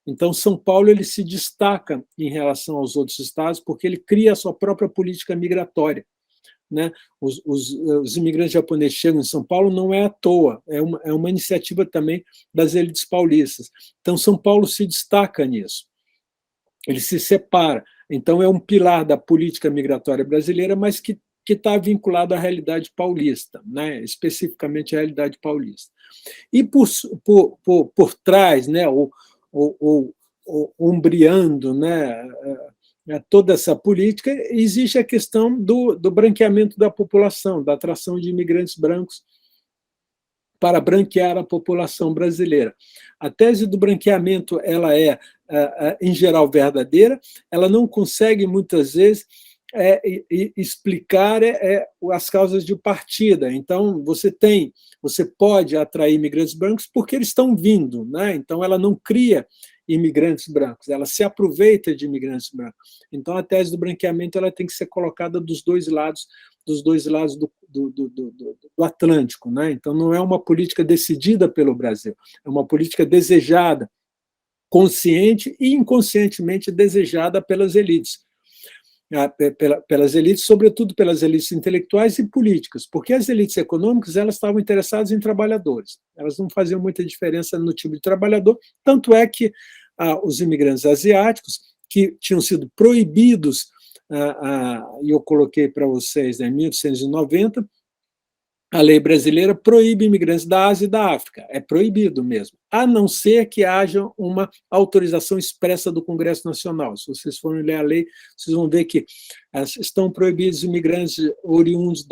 Então, São Paulo ele se destaca em relação aos outros estados porque ele cria a sua própria política migratória. Né? Os imigrantes japoneses chegam em São Paulo não é à toa, é uma iniciativa também das elites paulistas. Então, São Paulo se destaca nisso. Ele se separa. Então, é um pilar da política migratória brasileira, mas que está vinculado à realidade paulista, né? Especificamente à realidade paulista. E por trás, né, ombreando, né, toda essa política, existe a questão do branqueamento da população, da atração de imigrantes brancos para branquear a população brasileira. A tese do branqueamento ela é, em geral, verdadeira, ela não consegue, muitas vezes, explicar as causas de partida. Então, você pode atrair imigrantes brancos porque eles estão vindo, né? Então, ela não cria imigrantes brancos, ela se aproveita de imigrantes brancos. Então, a tese do branqueamento ela tem que ser colocada dos dois lados do Atlântico, né? Então, não é uma política decidida pelo Brasil, é uma política desejada, consciente e inconscientemente desejada pelas elites. Pelas elites, sobretudo pelas elites intelectuais e políticas, porque as elites econômicas elas estavam interessadas em trabalhadores, elas não faziam muita diferença no tipo de trabalhador, tanto é que os imigrantes asiáticos, que tinham sido proibidos, e eu coloquei para vocês, em 1890, a lei brasileira proíbe imigrantes da Ásia e da África, é proibido mesmo, a não ser que haja uma autorização expressa do Congresso Nacional. Se vocês forem ler a lei, vocês vão ver que estão proibidos imigrantes oriundos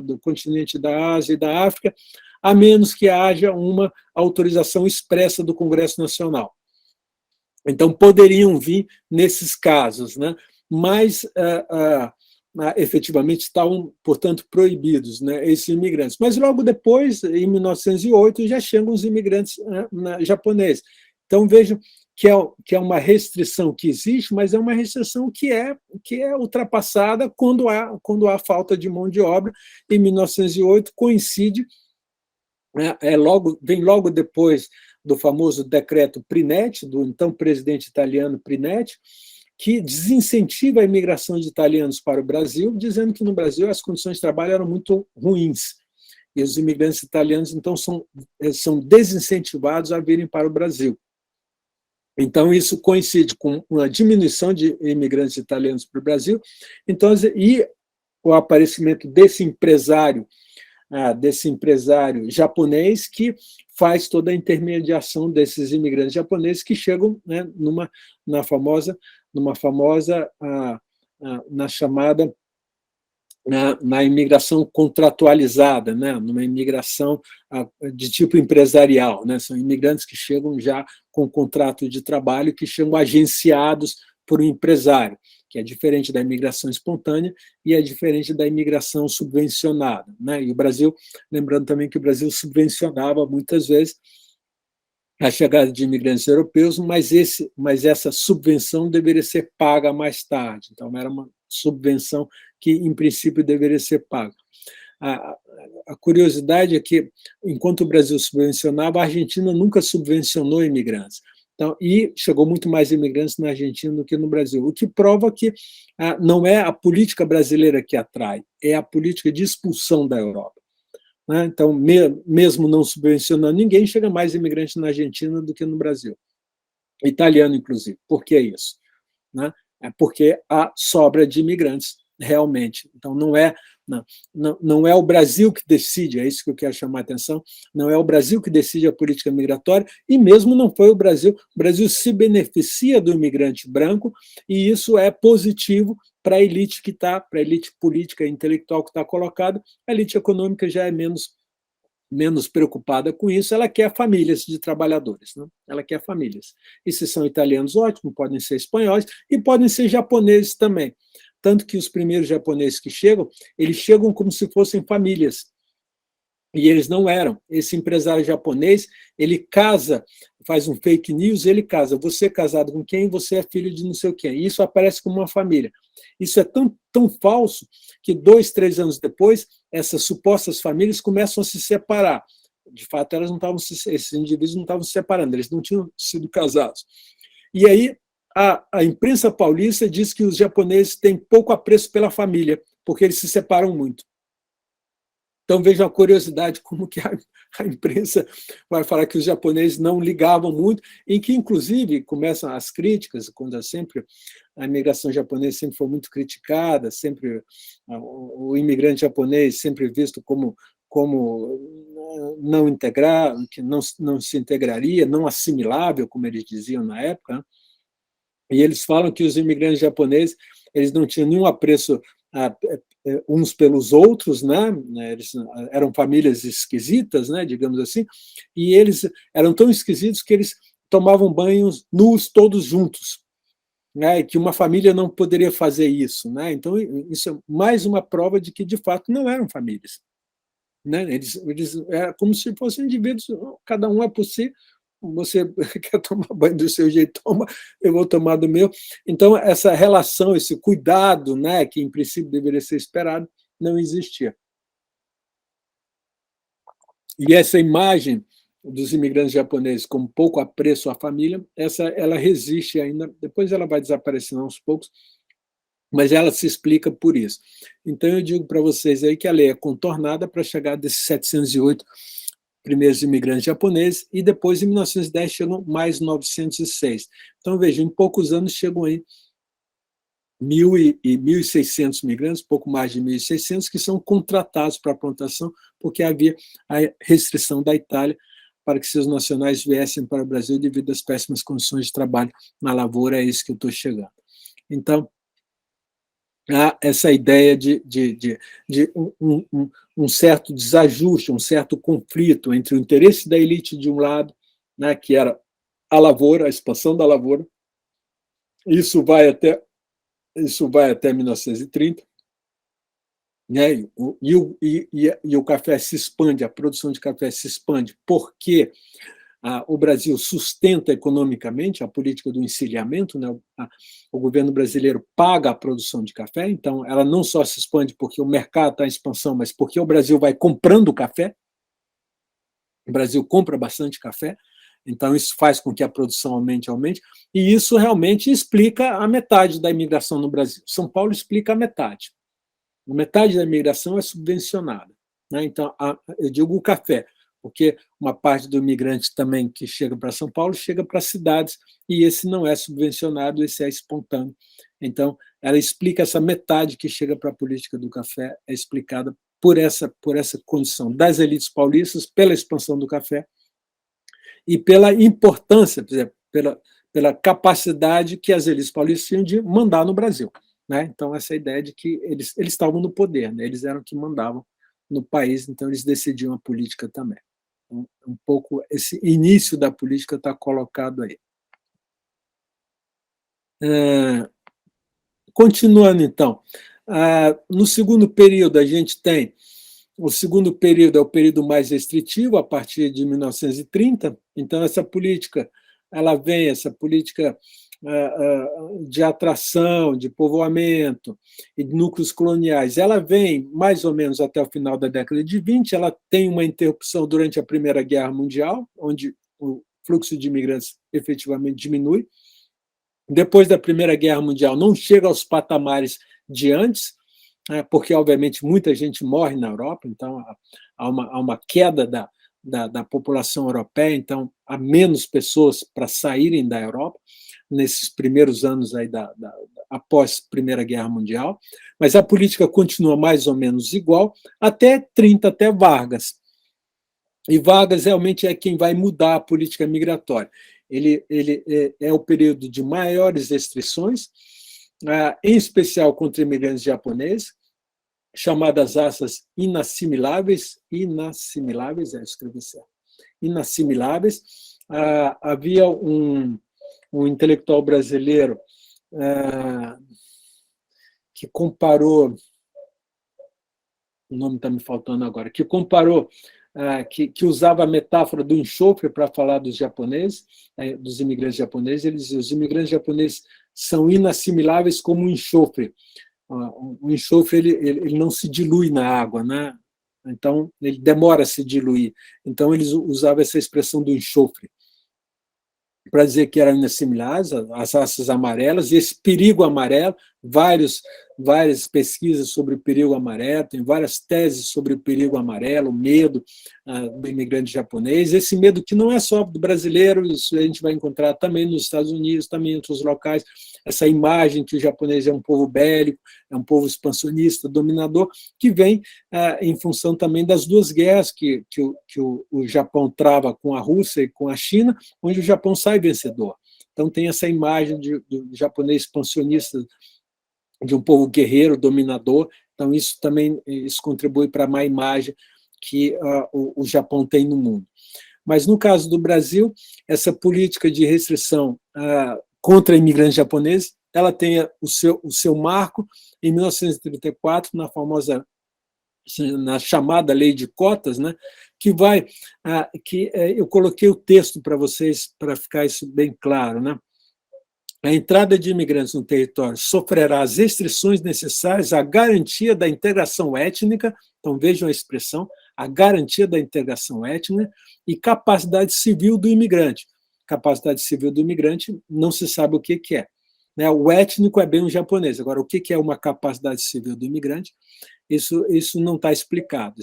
do continente da Ásia e da África, a menos que haja uma autorização expressa do Congresso Nacional. Então, poderiam vir nesses casos, né? Mas efetivamente estavam, portanto, proibidos, né, esses imigrantes. Mas logo depois, em 1908, já chegam os imigrantes japoneses. Então, vejam que é uma restrição que existe, mas é uma restrição que é ultrapassada quando há falta de mão de obra. Em 1908, coincide, né, vem logo depois do famoso decreto Prinetti, do então presidente italiano Prinetti, que desincentiva a imigração de italianos para o Brasil, dizendo que no Brasil as condições de trabalho eram muito ruins. E os imigrantes italianos, então, são desincentivados a virem para o Brasil. Então, isso coincide com uma diminuição de imigrantes italianos para o Brasil, então, e o aparecimento desse empresário japonês que faz toda a intermediação desses imigrantes japoneses que chegam, né, na imigração contratualizada, né, numa imigração de tipo empresarial, né, são imigrantes que chegam já com contrato de trabalho, que chegam agenciados por um empresário, que é diferente da imigração espontânea e é diferente da imigração subvencionada, né? E o Brasil, lembrando também que o Brasil subvencionava muitas vezes a chegada de imigrantes europeus, mas essa subvenção deveria ser paga mais tarde. Então, era uma subvenção que, em princípio, deveria ser paga. A curiosidade é que, enquanto o Brasil subvencionava, a Argentina nunca subvencionou imigrantes. Então, e chegou muito mais imigrantes na Argentina do que no Brasil, o que prova que não é a política brasileira que atrai, é a política de expulsão da Europa. Né? Então, mesmo não subvencionando ninguém, chega mais imigrante na Argentina do que no Brasil. Italiano, inclusive. Por que isso? Né? É porque há sobra de imigrantes, realmente. Então, não é o Brasil que decide, é isso que eu quero chamar a atenção, não é o Brasil que decide a política migratória, e mesmo não foi o Brasil se beneficia do imigrante branco, e isso é positivo para a elite para a elite política e intelectual que está colocada. A elite econômica já é menos preocupada com isso, ela quer famílias de trabalhadores, né? Ela quer famílias. E se são italianos, ótimo, podem ser espanhóis e podem ser japoneses também. Tanto que os primeiros japoneses que chegam, eles chegam como se fossem famílias. E eles não eram. Esse empresário japonês, ele casa, faz um fake news, ele casa. Você é casado com quem? Você é filho de não sei quem. E isso aparece como uma família. Isso é tão falso que 2, 3 anos depois, essas supostas famílias começam a se separar. De fato, esses indivíduos não estavam se separando, eles não tinham sido casados. E aí, a imprensa paulista diz que os japoneses têm pouco apreço pela família, porque eles se separam muito. Então, vejam a curiosidade, como que a imprensa vai falar que os japoneses não ligavam muito, em que, inclusive, começam as críticas, quando a imigração japonesa sempre foi muito criticada, sempre o imigrante japonês sempre visto como não integrar, que não se integraria, não assimilável, como eles diziam na época, né? E eles falam que os imigrantes japoneses eles não tinham nenhum apreço uns pelos outros, né? Eles eram famílias esquisitas, né? Digamos assim, e eles eram tão esquisitos que eles tomavam banhos nus todos juntos. né, e que uma família não poderia fazer isso, né? Então, isso é mais uma prova de que, de fato, não eram famílias, né? Eles é como se fossem indivíduos, cada um é por si, você quer tomar banho do seu jeito, toma, eu vou tomar do meu. Então, essa relação, esse cuidado, né, que em princípio deveria ser esperado, não existia. E essa imagem dos imigrantes japoneses como pouco apreço à família, ela resiste ainda, depois ela vai desaparecendo aos poucos, mas ela se explica por isso. Então, eu digo para vocês aí que a lei é contornada para chegar desses 708 primeiros imigrantes japoneses, e depois, em 1910, chegam mais 906. Então, veja, em poucos anos chegam aí 1.600 imigrantes, pouco mais de 1.600, que são contratados para a plantação, porque havia a restrição da Itália para que seus nacionais viessem para o Brasil devido às péssimas condições de trabalho na lavoura, é isso que eu estou chegando. Então, há essa ideia de um certo desajuste, um certo conflito entre o interesse da elite de um lado, né, que era a lavoura, a expansão da lavoura, isso vai até 1930, né, e o café se expande, a produção de café se expande, porque o Brasil sustenta economicamente a política do encilhamento, né? O governo brasileiro paga a produção de café, então ela não só se expande porque o mercado está em expansão, mas porque o Brasil vai comprando café, o Brasil compra bastante café, então isso faz com que a produção aumente, e isso realmente explica a metade da imigração no Brasil. São Paulo explica a metade da imigração é subvencionada, né? Então, eu digo o café, porque uma parte do imigrante também que chega para São Paulo chega para cidades, e esse não é subvencionado, esse é espontâneo. Então, ela explica essa metade que chega para a política do café, é explicada por essa condição das elites paulistas, pela expansão do café e pela importância, por exemplo, pela capacidade que as elites paulistas tinham de mandar no Brasil, né? Então, essa ideia de que eles estavam no poder, né? Eles eram que mandavam no país, então eles decidiam a política também. Um pouco esse início da política está colocado aí. Continuando, então. No segundo período, a gente tem... O segundo período é o período mais restritivo, a partir de 1930. Então, essa política de atração, de povoamento e de núcleos coloniais, ela vem mais ou menos até o final da década de 20, ela tem uma interrupção durante a Primeira Guerra Mundial, onde o fluxo de imigrantes efetivamente diminui. Depois da Primeira Guerra Mundial, não chega aos patamares de antes, porque, obviamente, muita gente morre na Europa, então há uma queda da população europeia, então há menos pessoas para saírem da Europa nesses primeiros anos aí após a Primeira Guerra Mundial, mas a política continua mais ou menos igual até 30, até Vargas. E Vargas realmente é quem vai mudar a política migratória. Ele é o período de maiores restrições, em especial contra imigrantes japoneses, chamadas raças inassimiláveis, escrevi certo, inassimiláveis. Havia um intelectual brasileiro que comparou, o nome está me faltando agora, que comparou, que usava a metáfora do enxofre para falar dos japoneses, dos imigrantes japoneses. Ele dizia: os imigrantes japoneses são inassimiláveis como um enxofre. O enxofre ele não se dilui na água, né? Então ele demora a se diluir. Então eles usavam essa expressão do enxofre para dizer que eram inassimiláveis, as raças amarelas, e esse perigo amarelo, várias pesquisas sobre o perigo amarelo, tem várias teses sobre o perigo amarelo, o medo do imigrante japonês, esse medo que não é só do brasileiro, isso a gente vai encontrar também nos Estados Unidos, também em outros locais, essa imagem que o japonês é um povo bélico, é um povo expansionista, dominador, que vem em função também das duas guerras que o Japão trava com a Rússia e com a China, onde o Japão sai vencedor. Então tem essa imagem do japonês expansionista, de um povo guerreiro, dominador. Então isso contribui para a má imagem que o Japão tem no mundo. Mas no caso do Brasil, essa política de restrição contra imigrantes japoneses ela tem o seu marco em 1934, na chamada Lei de Cotas, né, que eu coloquei o texto para vocês, para ficar isso bem claro, né? A entrada de imigrantes no território sofrerá as restrições necessárias à garantia da integração étnica, então vejam a expressão, a garantia da integração étnica e capacidade civil do imigrante. Capacidade civil do imigrante não se sabe o que é. Né? O étnico é bem o japonês. Agora, o que é uma capacidade civil do imigrante? Isso não está explicado.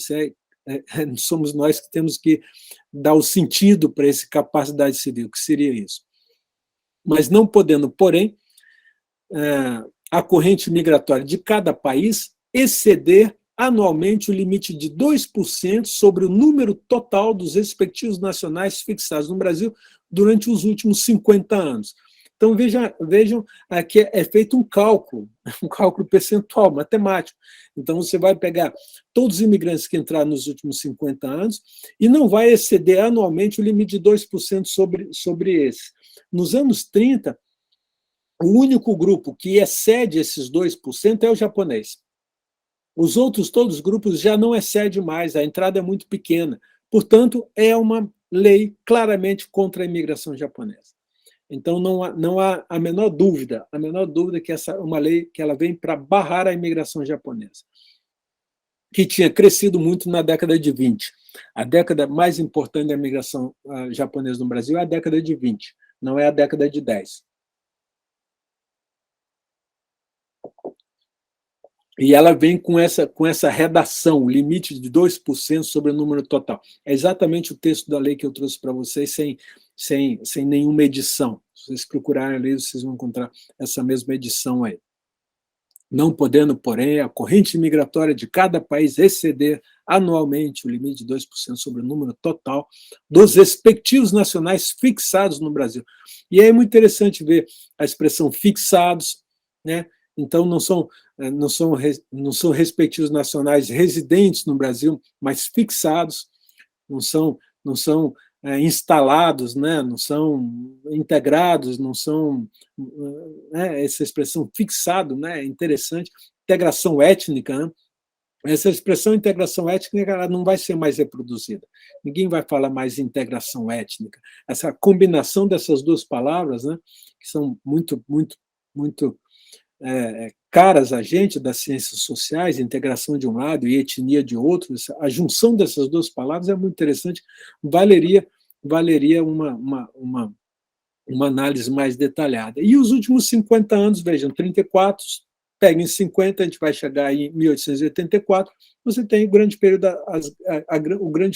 Somos nós que temos que dar o sentido para essa capacidade civil. O que seria isso? Mas não podendo, porém, a corrente migratória de cada país exceder anualmente o limite de 2% sobre o número total dos respectivos nacionais fixados no Brasil durante os últimos 50 anos. Então, vejam que é feito um cálculo percentual, matemático. Então, você vai pegar todos os imigrantes que entraram nos últimos 50 anos e não vai exceder anualmente o limite de 2% sobre esse. Nos anos 30, o único grupo que excede esses 2% é o japonês. Os outros, todos os grupos, já não excedem mais, a entrada é muito pequena. Portanto, é uma lei claramente contra a imigração japonesa. Então, não há a menor dúvida que essa é uma lei que ela vem para barrar a imigração japonesa, que tinha crescido muito na década de 20. A década mais importante da imigração japonesa no Brasil é a década de 20, não é a década de 10. E ela vem com essa redação, o limite de 2% sobre o número total. É exatamente o texto da lei que eu trouxe para vocês, sem nenhuma edição. Se vocês procurarem a lei, vocês vão encontrar essa mesma edição aí. Não podendo, porém, a corrente migratória de cada país exceder anualmente o limite de 2% sobre o número total dos respectivos nacionais fixados no Brasil. E aí é muito interessante ver a expressão fixados, né? Então, não são respectivos nacionais residentes no Brasil, mas fixados, não são instalados, né? Não são integrados, não são... essa expressão fixado, né? É interessante. Integração étnica, né? Essa expressão integração étnica ela não vai ser mais reproduzida. Ninguém vai falar mais integração étnica. Essa combinação dessas duas palavras, né? Que são muito caras a gente das ciências sociais, integração de um lado e etnia de outro, a junção dessas duas palavras é muito interessante, valeria uma análise mais detalhada. E os últimos 50 anos, vejam, 34, peguem 50, a gente vai chegar em 1884, você tem o grande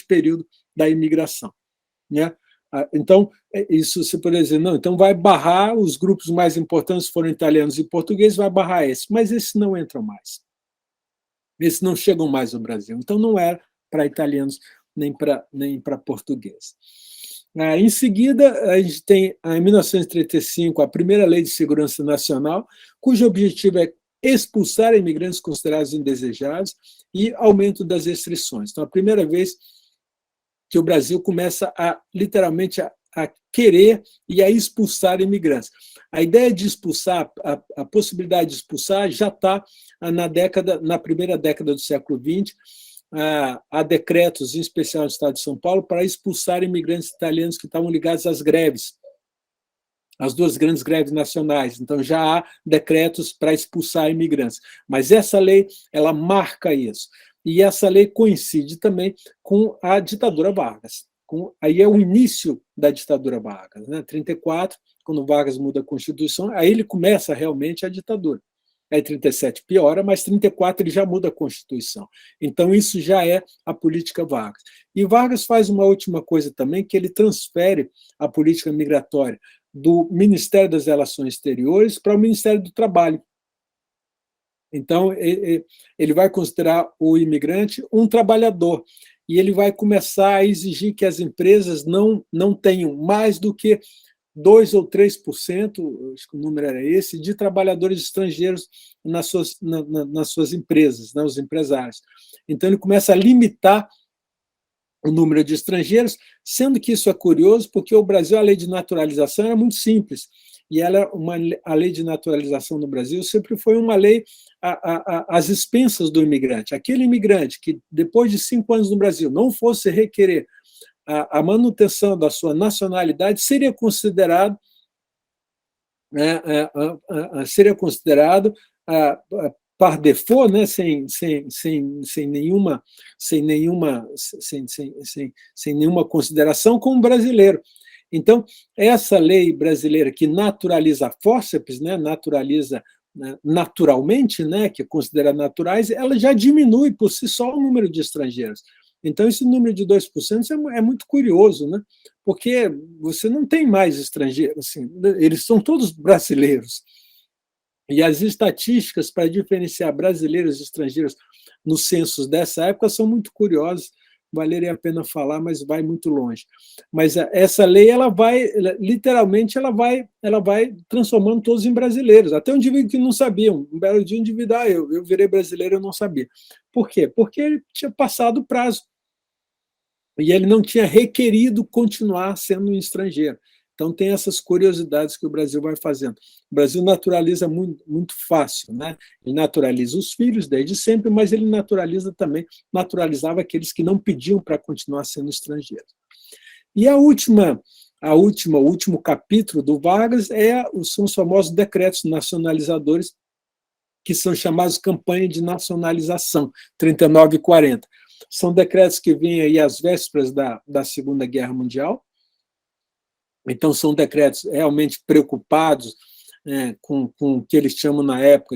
período da imigração, né? Então, isso você poderia dizer, não, então vai barrar, os grupos mais importantes foram italianos e portugueses, vai barrar esse, mas esses não entram mais. Esses não chegam mais ao Brasil. Então, não era para italianos nem para portugueses. Em seguida, a gente tem, em 1935, a primeira Lei de Segurança Nacional, cujo objetivo é expulsar imigrantes considerados indesejáveis e aumento das restrições. Então, a primeira vez que o Brasil começa literalmente a querer e a expulsar imigrantes. A ideia de expulsar, a possibilidade de expulsar já está na primeira década do século XX, há decretos, em especial no estado de São Paulo, para expulsar imigrantes italianos que estavam ligados às greves, as duas grandes greves nacionais. Então, já há decretos para expulsar imigrantes. Mas essa lei, ela marca isso. E essa lei coincide também com a ditadura Vargas. Aí é o início da ditadura Vargas, né? 34, quando Vargas muda a Constituição, aí ele começa realmente a ditadura. Aí 37 piora, mas 34 ele já muda a Constituição. Então isso já é a política Vargas. E Vargas faz uma última coisa também, que ele transfere a política migratória do Ministério das Relações Exteriores para o Ministério do Trabalho. Então, ele vai considerar o imigrante um trabalhador e ele vai começar a exigir que as empresas não tenham mais do que 2 ou 3%, acho que o número era esse, de trabalhadores estrangeiros nas suas empresas, né, os empresários. Então, ele começa a limitar o número de estrangeiros, sendo que isso é curioso, porque o Brasil, a lei de naturalização era muito simples. e a lei de naturalização no Brasil sempre foi uma lei às expensas do imigrante. Aquele imigrante que, depois de 5 anos no Brasil, não fosse requerer a manutenção da sua nacionalidade, seria considerado par default, né, sem nenhuma consideração, como brasileiro. Então, essa lei brasileira que naturaliza forceps, né, naturaliza naturalmente, né, que considera naturais, ela já diminui por si só o número de estrangeiros. Então, esse número de 2% é muito curioso, né, porque você não tem mais estrangeiros, assim, eles são todos brasileiros. E as estatísticas para diferenciar brasileiros e estrangeiros nos censos dessa época são muito curiosas, valeria a pena falar, mas vai muito longe. Mas essa lei, literalmente, ela vai transformando todos em brasileiros. Até um indivíduo que não sabia, um belo dia, um indivíduo, eu virei brasileiro, eu não sabia. Por quê? Porque ele tinha passado o prazo. E ele não tinha requerido continuar sendo um estrangeiro. Então, tem essas curiosidades que o Brasil vai fazendo. O Brasil naturaliza muito, muito fácil, né? Ele naturaliza os filhos desde sempre, mas ele naturalizava aqueles que não pediam para continuar sendo estrangeiros. E o último capítulo do Vargas são os famosos decretos nacionalizadores, que são chamados campanha de nacionalização, 39 e 40. São decretos que vêm aí às vésperas da Segunda Guerra Mundial. Então, são decretos realmente preocupados com o que eles chamam na época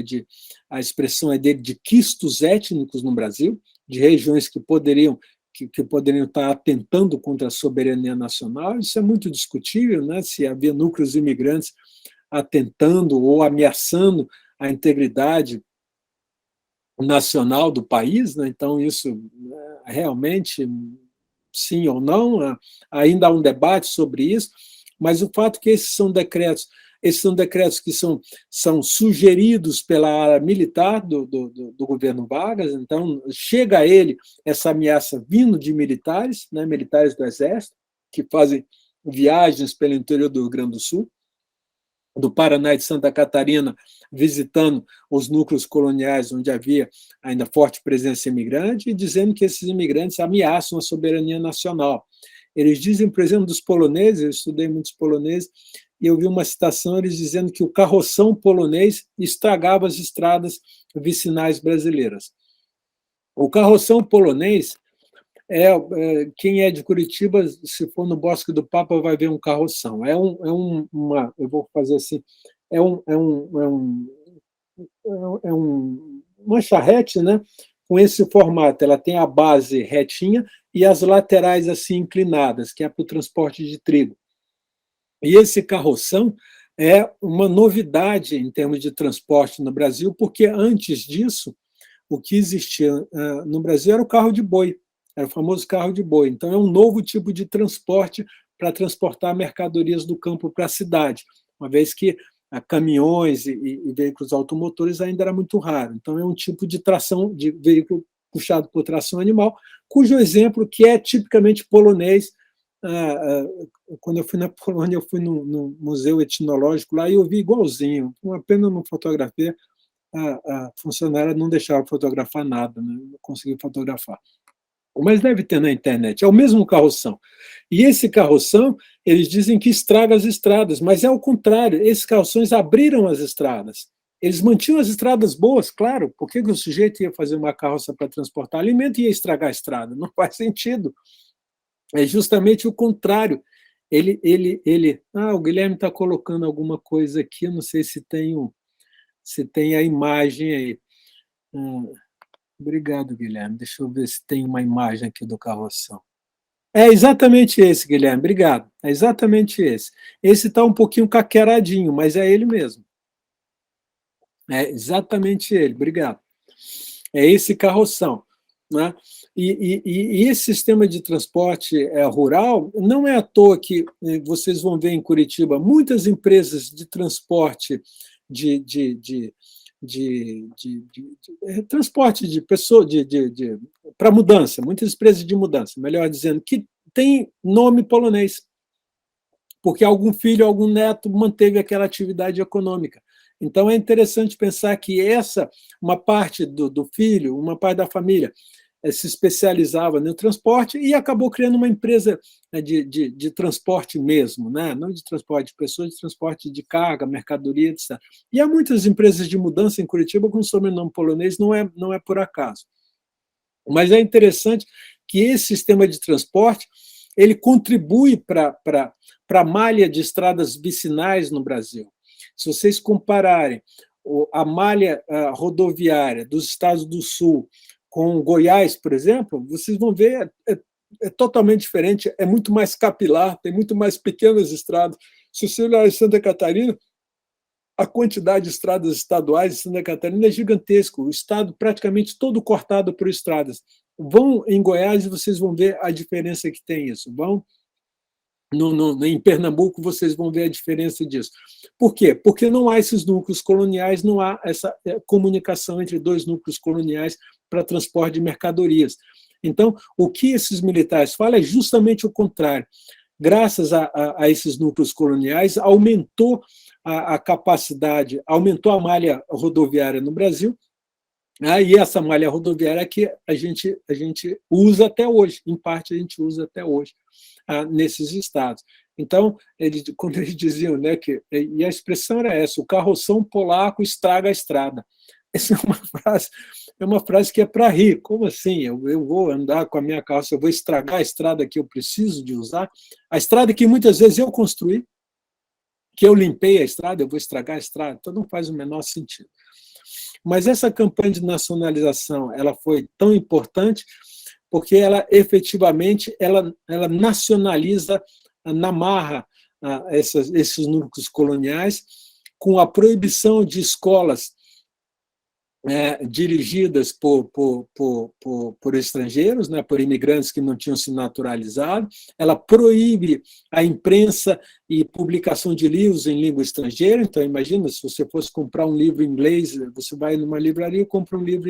a expressão é dele, de quistos étnicos no Brasil, de regiões que poderiam estar atentando contra a soberania nacional. Isso é muito discutível, né, se havia núcleos imigrantes atentando ou ameaçando a integridade nacional do país, né? Então, isso realmente, sim ou não, ainda há um debate sobre isso, mas o fato é que esses são decretos que são sugeridos pela área militar do governo Vargas. Então, chega a ele essa ameaça vindo de militares, né, militares do Exército, que fazem viagens pelo interior do Rio Grande do Sul, do Paraná e de Santa Catarina, visitando os núcleos coloniais onde havia ainda forte presença imigrante, e dizendo que esses imigrantes ameaçam a soberania nacional. Eles dizem, por exemplo, dos poloneses, eu estudei muitos poloneses, e eu vi uma citação, eles dizendo que o carroção polonês estragava as estradas vicinais brasileiras. O carroção polonês, quem é de Curitiba, se for no Bosque do Papa, vai ver um carroção. Eu vou fazer assim, uma charrete, né, com esse formato. Ela tem a base retinha e as laterais assim inclinadas, que é para o transporte de trigo. E esse carroção é uma novidade em termos de transporte no Brasil, porque antes disso, o que existia no Brasil era o carro de boi, era o famoso carro de boi. Então, é um novo tipo de transporte para transportar mercadorias do campo para a cidade, uma vez que caminhões e veículos automotores ainda era muito raro. Então, é um tipo de tração, de veículo puxado por tração animal, cujo exemplo, que é tipicamente polonês. Quando eu fui na Polônia, eu fui no museu etnológico lá e eu vi igualzinho. Uma pena não fotografia, a funcionária não deixava fotografar nada, né? Não consegui fotografar. Mas deve ter na internet. É o mesmo carroção. E esse carroção, eles dizem que estraga as estradas, mas é o contrário. Esses carroções abriram as estradas. Eles mantinham as estradas boas, claro. Por que o sujeito ia fazer uma carroça para transportar alimento e ia estragar a estrada? Não faz sentido. É justamente o contrário. O Guilherme está colocando alguma coisa aqui, não sei se tem a imagem aí. Obrigado, Guilherme. Deixa eu ver se tem uma imagem aqui do carroção. É exatamente esse, Guilherme, obrigado. É exatamente esse. Esse está um pouquinho caqueradinho, mas é ele mesmo. É exatamente ele, obrigado. É esse carroção, né? E esse sistema de transporte rural, não é à toa que vocês vão ver em Curitiba muitas empresas de transporte transporte de pessoas para mudança, muitas empresas de mudança, melhor dizendo, que tem nome polonês, porque algum filho, algum neto manteve aquela atividade econômica. Então, é interessante pensar que uma parte do filho, uma parte da família, se especializava no transporte e acabou criando uma empresa de transporte mesmo, né? Não de transporte de pessoas, de transporte de carga, mercadoria, etc. E há muitas empresas de mudança em Curitiba com sobrenome polonês, não é por acaso. Mas é interessante que esse sistema de transporte ele contribui para a malha de estradas vicinais no Brasil. Se vocês compararem a malha rodoviária dos estados do Sul com Goiás, por exemplo, vocês vão ver, é totalmente diferente, é muito mais capilar, tem muito mais pequenas estradas. Se você olhar em Santa Catarina, a quantidade de estradas estaduais em Santa Catarina é gigantesca, o estado praticamente todo cortado por estradas. Vão em Goiás e vocês vão ver a diferença que tem isso. Vão em Pernambuco, vocês vão ver a diferença disso. Por quê? Porque não há esses núcleos coloniais, não há essa comunicação entre dois núcleos coloniais para transporte de mercadorias. Então, o que esses militares falam é justamente o contrário. Graças a esses núcleos coloniais, aumentou a capacidade, aumentou a malha rodoviária no Brasil, e essa malha rodoviária que a gente usa até hoje, em parte a gente usa até hoje, nesses estados. Então, quando eles diziam, né, e a expressão era essa, o carroção polaco estraga a estrada. Essa é uma frase que é para rir. Como assim? Eu vou andar com a minha carroça, eu vou estragar a estrada que eu preciso de usar? A estrada que muitas vezes eu construí, que eu limpei a estrada, eu vou estragar a estrada? Então não faz o menor sentido. Mas essa campanha de nacionalização ela foi tão importante porque ela efetivamente ela nacionaliza na marra esses núcleos coloniais, com a proibição de escolas dirigidas por estrangeiros, né, por imigrantes que não tinham se naturalizado. Ela proíbe a imprensa e publicação de livros em língua estrangeira. Então, imagina, se você fosse comprar um livro em inglês, você vai numa livraria e compra um livro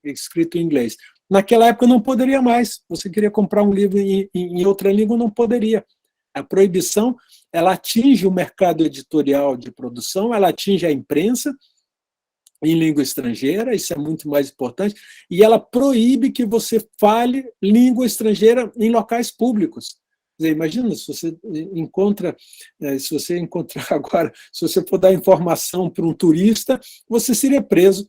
escrito em inglês. Naquela época não poderia mais. Você queria comprar um livro em outra língua, não poderia. A proibição ela atinge o mercado editorial de produção, ela atinge a imprensa em língua estrangeira, isso é muito mais importante, e ela proíbe que você fale língua estrangeira em locais públicos. Quer dizer, imagina, se você encontrar agora, se você for dar informação para um turista, você seria preso,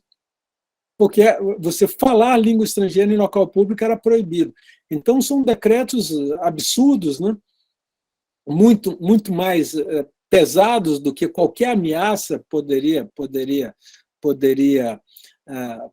porque você falar a língua estrangeira em local público era proibido. Então, são decretos absurdos, né? Muito mais pesados do que qualquer ameaça poderia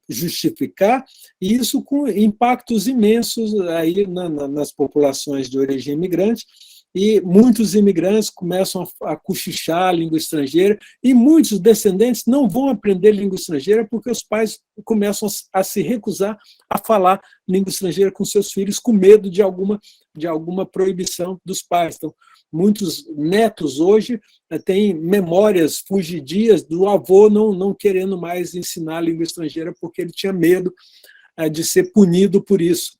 justificar, e isso com impactos imensos aí nas populações de origem imigrante, e muitos imigrantes começam a cochichar a língua estrangeira, e muitos descendentes não vão aprender língua estrangeira porque os pais começam a se recusar a falar língua estrangeira com seus filhos, com medo de alguma proibição dos pais. Então, muitos netos hoje têm memórias fugidias do avô não querendo mais ensinar a língua estrangeira porque ele tinha medo de ser punido por isso.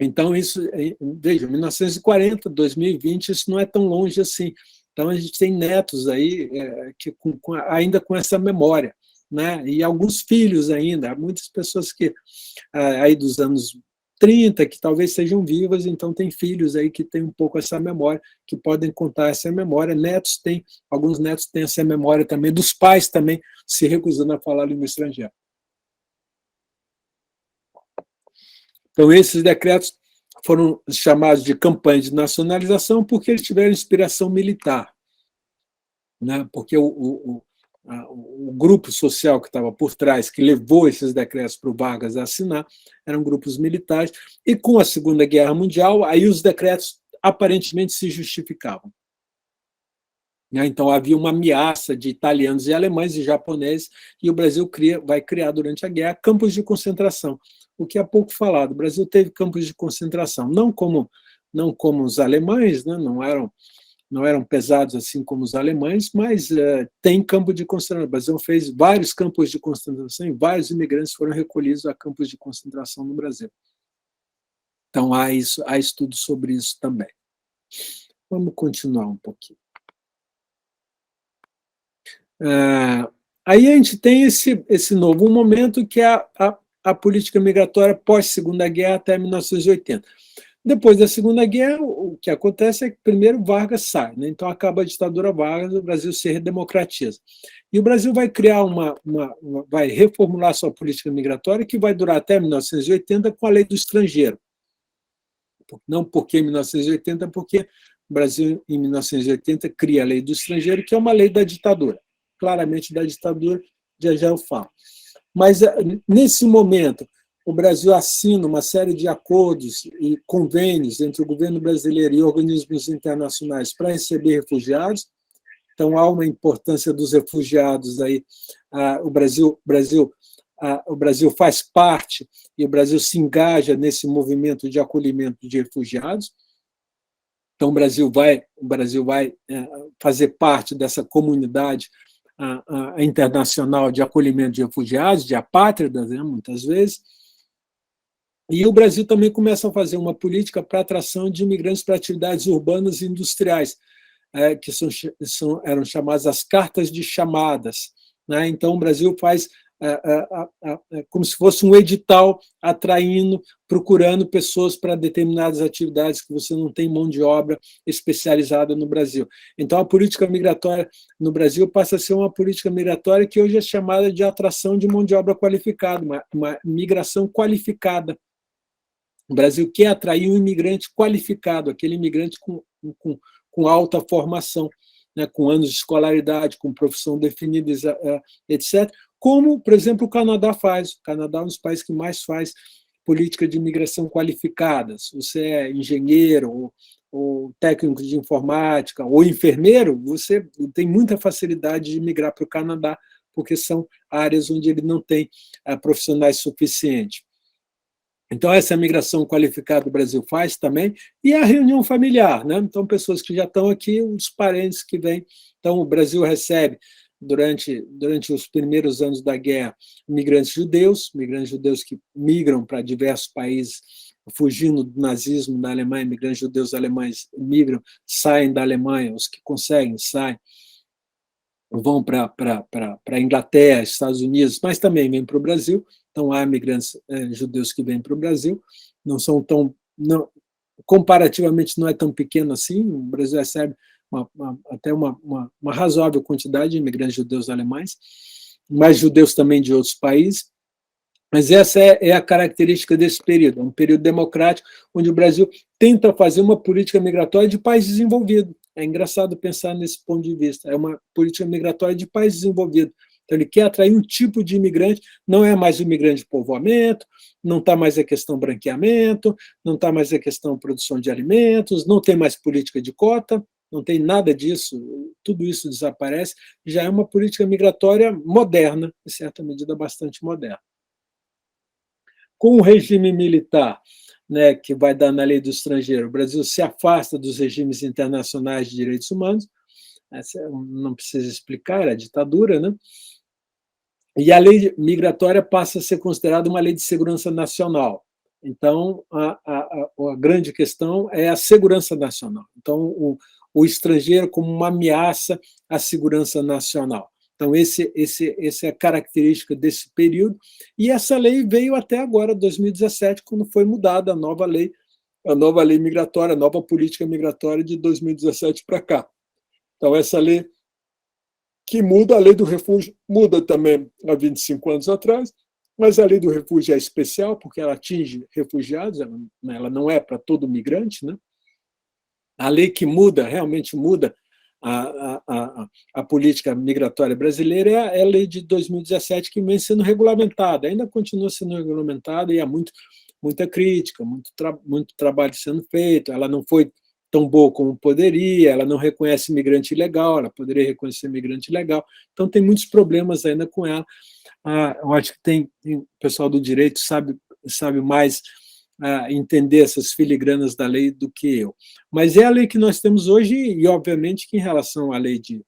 Então, isso, veja, 1940, 2020, isso não é tão longe assim. Então, a gente tem netos aí que ainda com essa memória, né? E alguns filhos ainda, há muitas pessoas que aí dos anos 30, que talvez sejam vivas, então tem filhos aí que têm um pouco essa memória, que podem contar essa memória. Alguns netos têm essa memória também, dos pais também se recusando a falar língua estrangeira. Então, esses decretos foram chamados de campanha de nacionalização porque eles tiveram inspiração militar, né? Porque o grupo social que estava por trás, que levou esses decretos para o Vargas assinar, eram grupos militares, e com a Segunda Guerra Mundial, aí os decretos aparentemente se justificavam. Então, havia uma ameaça de italianos e alemães e japoneses, e o Brasil vai criar durante a guerra campos de concentração, o que é pouco falado. O Brasil teve campos de concentração, não como os alemães, né? Não eram pesados assim como os alemães, mas tem campo de concentração. O Brasil fez vários campos de concentração e vários imigrantes foram recolhidos a campos de concentração no Brasil. Então, há estudos sobre isso também. Vamos continuar um pouquinho. Aí a gente tem esse novo momento, que é a política migratória pós-Segunda Guerra até 1980. Depois da Segunda Guerra, o que acontece é que, primeiro, Vargas sai, né? Então acaba a ditadura Vargas, o Brasil se redemocratiza. E o Brasil vai criar vai reformular sua política migratória, que vai durar até 1980 com a Lei do Estrangeiro. Não porque em 1980, porque o Brasil, em 1980, cria a Lei do Estrangeiro, que é uma lei da ditadura, claramente da ditadura, já eu falo. Mas, nesse momento, o Brasil assina uma série de acordos e convênios entre o governo brasileiro e organismos internacionais para receber refugiados. Então, há uma importância dos refugiados aí. O Brasil faz parte e o Brasil se engaja nesse movimento de acolhimento de refugiados. Então, o Brasil vai fazer parte dessa comunidade internacional de acolhimento de refugiados, de apátridas, né, muitas vezes. E o Brasil também começa a fazer uma política para a atração de imigrantes para atividades urbanas e industriais, que eram chamadas as cartas de chamadas, né? Então, o Brasil faz como se fosse um edital atraindo, procurando pessoas para determinadas atividades que você não tem mão de obra especializada no Brasil. Então, a política migratória no Brasil passa a ser uma política migratória que hoje é chamada de atração de mão de obra qualificada, uma migração qualificada. O Brasil quer atrair um imigrante qualificado, aquele imigrante com alta formação, né, com anos de escolaridade, com profissão definida, etc., como, por exemplo, o Canadá faz. O Canadá é um dos países que mais faz política de imigração qualificada. Se você é engenheiro, ou técnico de informática, ou enfermeiro, você tem muita facilidade de migrar para o Canadá, porque são áreas onde ele não tem profissionais suficientes. Então, essa migração qualificada o Brasil faz também, e a reunião familiar, né? Então, pessoas que já estão aqui, os parentes que vêm. Então, o Brasil recebe, durante os primeiros anos da guerra, migrantes judeus que migram para diversos países, fugindo do nazismo na Alemanha. Migrantes judeus alemães migram, saem da Alemanha, os que conseguem, saem, vão para a Inglaterra, Estados Unidos, mas também vêm para o Brasil. Então, há imigrantes judeus que vêm para o Brasil, comparativamente não é tão pequeno assim. O Brasil recebe até uma razoável quantidade de imigrantes judeus alemães, mas judeus também de outros países. Mas essa é a característica desse período, um período democrático, onde o Brasil tenta fazer uma política migratória de país desenvolvido. É engraçado pensar nesse ponto de vista. É uma política migratória de país desenvolvido. Então, ele quer atrair um tipo de imigrante, não é mais o imigrante de povoamento, não está mais a questão branqueamento, não está mais a questão produção de alimentos, não tem mais política de cota, não tem nada disso, tudo isso desaparece, já é uma política migratória moderna, em certa medida bastante moderna. Com o regime militar, né, que vai dar na Lei do Estrangeiro, o Brasil se afasta dos regimes internacionais de direitos humanos, não precisa explicar, é a ditadura, né? E a lei migratória passa a ser considerada uma lei de segurança nacional. Então, a grande questão é a segurança nacional. Então, o estrangeiro como uma ameaça à segurança nacional. Então, essa é a característica desse período. E essa lei veio até agora, 2017, quando foi mudada a nova lei migratória, a nova política migratória de 2017 para cá. Então, essa lei que muda, a lei do refúgio muda também há 25 anos atrás, mas a lei do refúgio é especial porque ela atinge refugiados, ela não é para todo migrante, né? A lei que muda, realmente muda a política migratória brasileira é a lei de 2017, que vem sendo regulamentada, ainda continua sendo regulamentada e há muita crítica, muito trabalho sendo feito. Ela não foi tão boa como poderia, ela não reconhece imigrante ilegal, ela poderia reconhecer imigrante ilegal, então tem muitos problemas ainda com ela. Eu acho que o pessoal do direito sabe mais entender essas filigranas da lei do que eu. Mas é a lei que nós temos hoje, e obviamente que em relação à lei de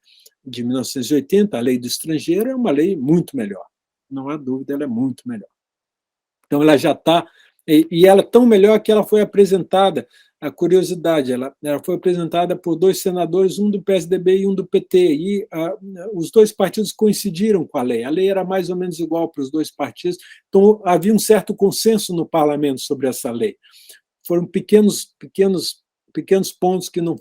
1980, a lei do estrangeiro, é uma lei muito melhor, não há dúvida, ela é muito melhor. Então ela já está, e ela é tão melhor que ela foi apresentada a curiosidade, ela foi apresentada por 2 senadores, um do PSDB e um do PT, e os 2 partidos coincidiram com a lei era mais ou menos igual para os 2 partidos, então havia um certo consenso no parlamento sobre essa lei. Foram pequenos pontos que não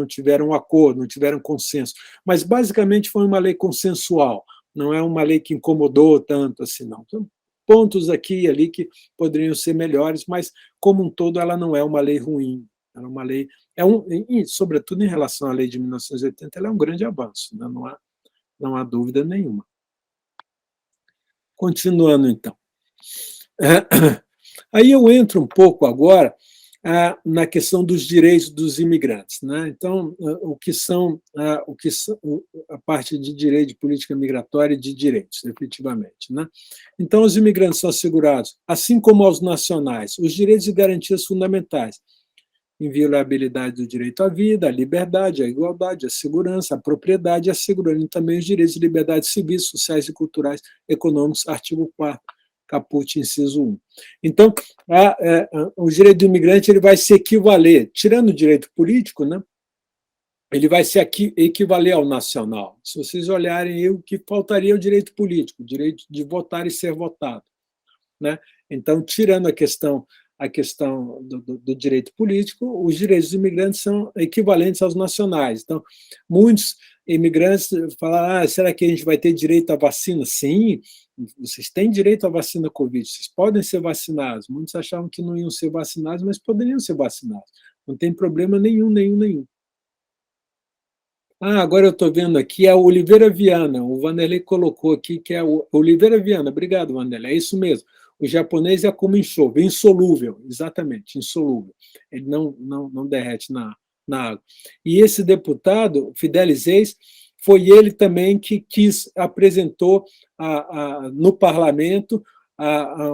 tiveram acordo, não tiveram consenso, mas basicamente foi uma lei consensual, não é uma lei que incomodou tanto assim, não. Então, pontos aqui e ali que poderiam ser melhores, mas, como um todo, ela não é uma lei ruim. Ela é uma lei, e, sobretudo em relação à lei de 1980, ela é um grande avanço, né? Não há dúvida nenhuma. Continuando, então. Aí eu entro um pouco agora na questão dos direitos dos imigrantes, né? Então, o que são a parte de direito de política migratória e de direitos, efetivamente, né? Então, os imigrantes são assegurados, assim como aos nacionais, os direitos e garantias fundamentais, inviolabilidade do direito à vida, à liberdade, à igualdade, à segurança, à propriedade, assegurando também os direitos e liberdades civis, sociais e culturais, econômicos, artigo 4º, caput, inciso 1. Então, o direito do imigrante ele vai se equivaler, tirando o direito político, né, ele vai se equivaler ao nacional. Se vocês olharem, o que faltaria é o direito político, o direito de votar e ser votado, né? Então, tirando a questão do direito político, os direitos dos imigrantes são equivalentes aos nacionais. Então, muitos imigrantes falam, será que a gente vai ter direito à vacina? Sim, vocês têm direito à vacina Covid, vocês podem ser vacinados. Muitos achavam que não iam ser vacinados, mas poderiam ser vacinados. Não tem problema nenhum. Agora eu estou vendo aqui, é a Oliveira Viana, o Vanderlei colocou aqui que é o Oliveira Viana, obrigado, Vanderlei, é isso mesmo. O japonês é como enxofre, insolúvel, exatamente, insolúvel. Ele não derrete na água. E esse deputado, Fidelis Reis, foi ele também que apresentou no parlamento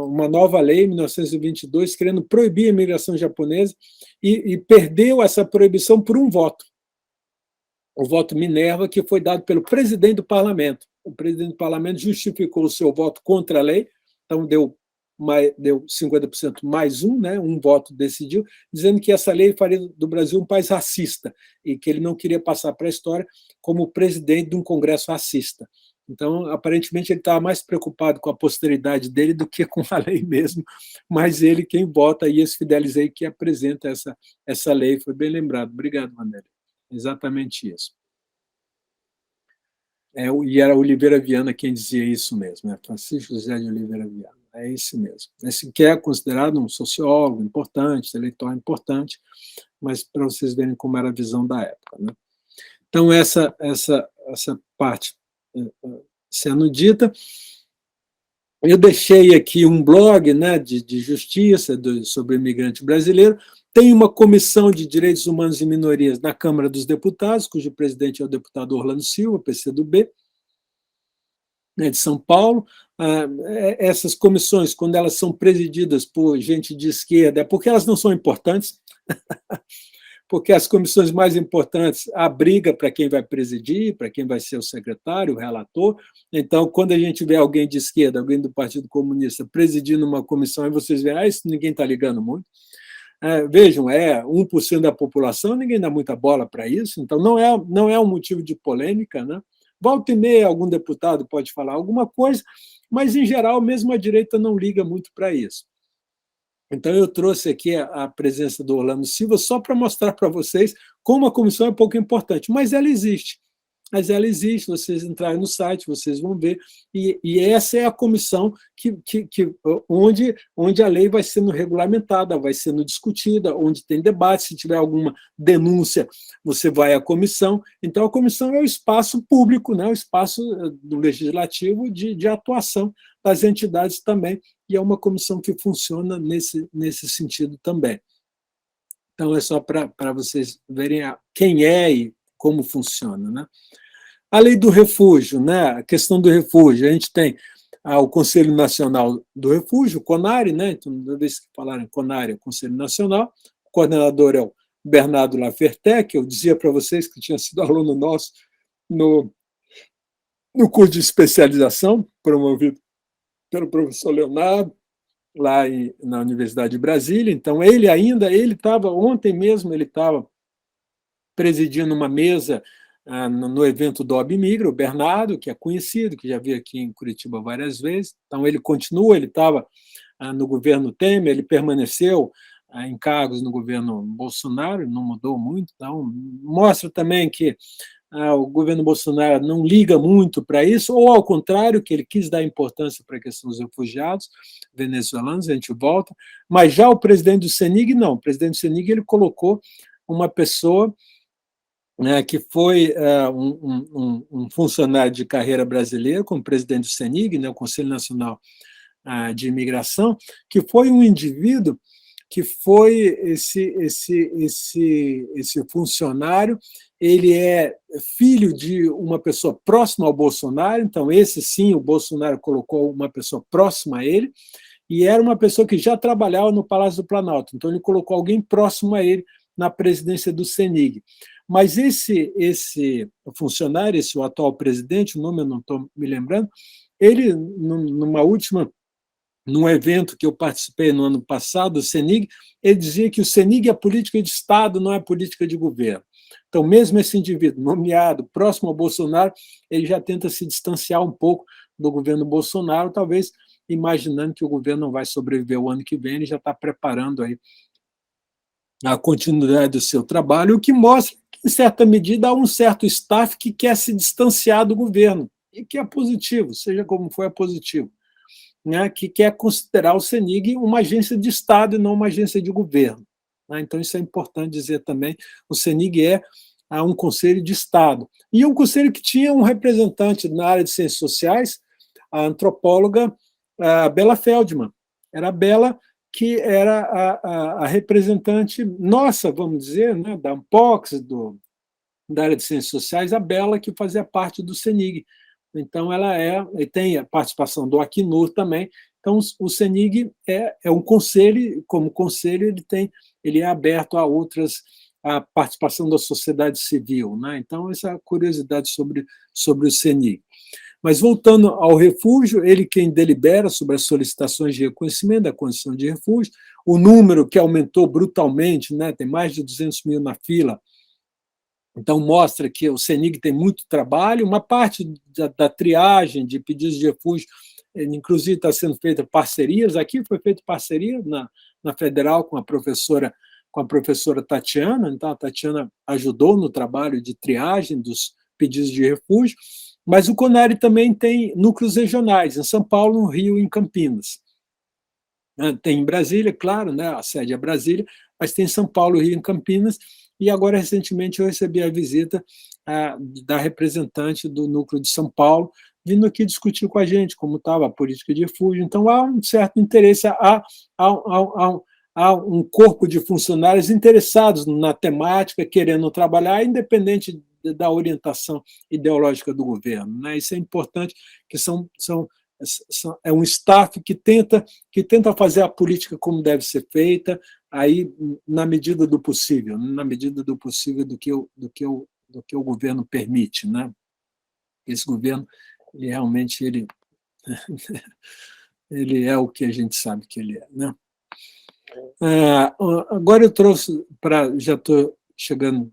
uma nova lei, 1922, querendo proibir a imigração japonesa, e perdeu essa proibição por um voto. O voto Minerva, que foi dado pelo presidente do parlamento. O presidente do parlamento justificou o seu voto contra a lei, então deu 50% mais um, né, um voto decidiu, dizendo que essa lei faria do Brasil um país racista e que ele não queria passar para a história como presidente de um congresso racista. Então, aparentemente, ele estava mais preocupado com a posteridade dele do que com a lei mesmo, mas ele quem vota, e esse Fidelis aí que apresenta essa lei, foi bem lembrado. Obrigado, Vanderlei. Exatamente isso. E era Oliveira Viana quem dizia isso mesmo, né? Francisco José de Oliveira Viana. É isso mesmo. Esse que é considerado um sociólogo importante, intelectual importante, mas para vocês verem como era a visão da época, né? Então, essa parte sendo dita, eu deixei aqui um blog, né, de justiça sobre o imigrante brasileiro. Tem uma comissão de direitos humanos e minorias na Câmara dos Deputados, cujo presidente é o deputado Orlando Silva, PCdoB, de São Paulo. Essas comissões, quando elas são presididas por gente de esquerda, é porque elas não são importantes, porque as comissões mais importantes, a briga para quem vai presidir, para quem vai ser o secretário, o relator. Então, quando a gente vê alguém de esquerda, alguém do Partido Comunista presidindo uma comissão, e vocês veem, isso ninguém está ligando muito. Vejam, 1% da população, ninguém dá muita bola para isso, então não é um motivo de polêmica, né? Volta e meia, algum deputado pode falar alguma coisa, mas, em geral, mesmo a direita não liga muito para isso. Então, eu trouxe aqui a presença do Orlando Silva só para mostrar para vocês como a comissão é pouco importante, mas ela existe. Vocês entrarem no site, vocês vão ver, e essa é a comissão onde a lei vai sendo regulamentada, vai sendo discutida, onde tem debate, se tiver alguma denúncia, você vai à comissão. Então, a comissão é o espaço público, né, o espaço do legislativo de atuação das entidades também, e é uma comissão que funciona nesse sentido também. Então, é só para vocês verem quem é e como funciona, né? A lei do refúgio, né? A questão do refúgio, a gente tem o Conselho Nacional do Refúgio, o CONARE, né? Então, toda vez que falarem CONARE, é o Conselho Nacional, o coordenador é o Bernardo Laferté, que eu dizia para vocês que tinha sido aluno nosso no curso de especialização, promovido pelo professor Leonardo, lá na Universidade de Brasília. Então, ele estava, ontem mesmo, ele estava presidindo uma mesa no evento do Obmigra, o Bernardo, que é conhecido, que já veio aqui em Curitiba várias vezes. Então, ele continua, ele estava no governo Temer, ele permaneceu em cargos no governo Bolsonaro, não mudou muito. Então, mostra também que o governo Bolsonaro não liga muito para isso, ou ao contrário, que ele quis dar importância para a questão dos refugiados venezuelanos, a gente volta, mas já o presidente do CENIG, não. O presidente do CENIG ele colocou uma pessoa, né, que foi um funcionário de carreira brasileiro, como presidente do CENIG, né, o Conselho Nacional de Imigração, que foi um indivíduo que foi esse funcionário. Ele é filho de uma pessoa próxima ao Bolsonaro, então esse sim, o Bolsonaro colocou uma pessoa próxima a ele, e era uma pessoa que já trabalhava no Palácio do Planalto, então ele colocou alguém próximo a ele na presidência do CENIG. Mas esse funcionário, o atual presidente, o nome eu não estou me lembrando, ele, num evento que eu participei no ano passado, o CENIG, ele dizia que o CENIG é política de Estado, não é política de governo. Então, mesmo esse indivíduo nomeado próximo ao Bolsonaro, ele já tenta se distanciar um pouco do governo Bolsonaro, talvez imaginando que o governo não vai sobreviver o ano que vem, ele já está preparando aí a continuidade do seu trabalho, o que mostra que, em certa medida, há um certo staff que quer se distanciar do governo, e que é positivo, seja como for, é positivo, né, que quer considerar o CENIG uma agência de Estado e não uma agência de governo. Né? Então, isso é importante dizer também. O CENIG é um conselho de Estado. E um conselho que tinha um representante na área de ciências sociais, a antropóloga Bela Feldman. Era a Bela que era a representante nossa, vamos dizer, né, da Ampox, da área de ciências sociais, a Bela que fazia parte do CENIG. Então, ela tem a participação do Acnur também. Então, o CENIG é um conselho, como conselho, ele é aberto a participação da sociedade civil. Né? Então, essa curiosidade sobre o CENIG. Mas, voltando ao refúgio, ele quem delibera sobre as solicitações de reconhecimento da condição de refúgio, o número que aumentou brutalmente, né? Tem mais de 200 mil na fila. Então, mostra que o CENIG tem muito trabalho, uma parte da triagem de pedidos de refúgio, inclusive está sendo feita parcerias, aqui foi feita parceria na Federal com a professora Tatiana, então a Tatiana ajudou no trabalho de triagem dos pedidos de refúgio, mas o CONARE também tem núcleos regionais, em São Paulo, no Rio e em Campinas. Tem em Brasília, claro, né, a sede é Brasília, mas tem em São Paulo, Rio e Campinas. E agora, recentemente, eu recebi a visita da representante do núcleo de São Paulo, vindo aqui discutir com a gente como estava a política de refúgio. Então, há um certo interesse, há um corpo de funcionários interessados na temática, querendo trabalhar, independente da orientação ideológica do governo. Né? Isso é importante, que é um staff que tenta fazer a política como deve ser feita, aí na medida do possível do que o governo permite, né? Esse governo, ele realmente ele é o que a gente sabe que ele é, né? Agora eu trouxe já estou chegando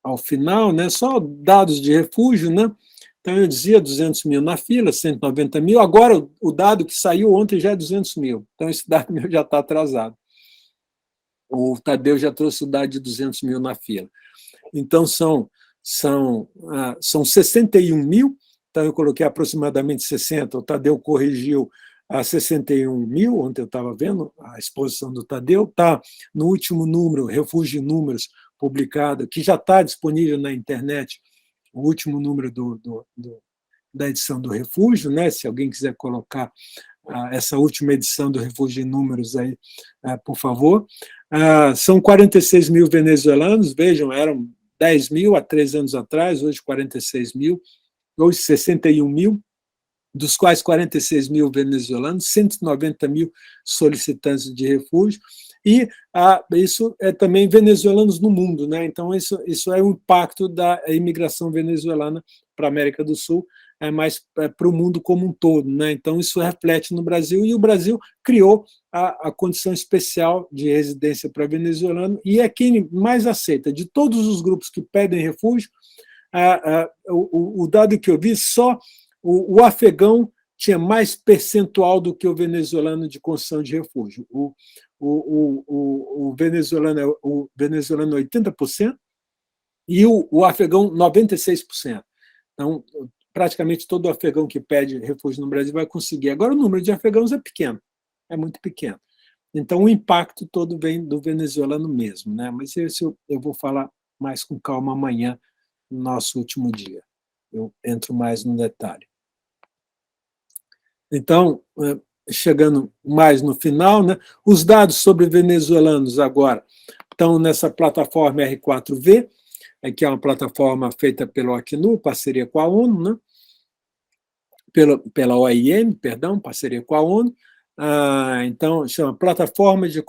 ao final, né? Só dados de refúgio, né? Então, eu dizia 200 mil na fila, 190 mil. Agora, o dado que saiu ontem já é 200 mil. Então, esse dado meu já está atrasado. O Tadeu já trouxe o dado de 200 mil na fila. Então, são 61 mil. Então, eu coloquei aproximadamente 60. O Tadeu corrigiu a 61 mil. Ontem eu estava vendo a exposição do Tadeu. Está no último número, Refúgio de Números, publicado, que já está disponível na internet, o último número da edição do Refúgio, né? Se alguém quiser colocar essa última edição do Refúgio em Números aí, por favor. São 46 mil venezuelanos, vejam, eram 10 mil há 3 anos atrás, hoje 46 mil, hoje 61 mil, dos quais 46 mil venezuelanos, 190 mil solicitantes de refúgio, e isso é também venezuelanos no mundo, né? Então, isso é o impacto da imigração venezuelana para a América do Sul, mas para o mundo como um todo, né? Então, isso reflete no Brasil, e o Brasil criou a condição especial de residência para venezuelano, e é quem mais aceita. De todos os grupos que pedem refúgio, o dado que eu vi, só o afegão tinha mais percentual do que o venezuelano de concessão de refúgio. O venezuelano é 80%, e o afegão 96%. Então, praticamente todo afegão que pede refúgio no Brasil vai conseguir. Agora, o número de afegãos é pequeno, é muito pequeno. Então, o impacto todo vem do venezuelano mesmo, né? Mas isso eu vou falar mais com calma amanhã, no nosso último dia. Eu entro mais no detalhe. Então, chegando mais no final, né? Os dados sobre venezuelanos agora estão nessa plataforma R4V, que é uma plataforma feita pelo Acnur, parceria com a ONU, né? Pela OIM, perdão, parceria com a ONU. Então, chama Plataforma de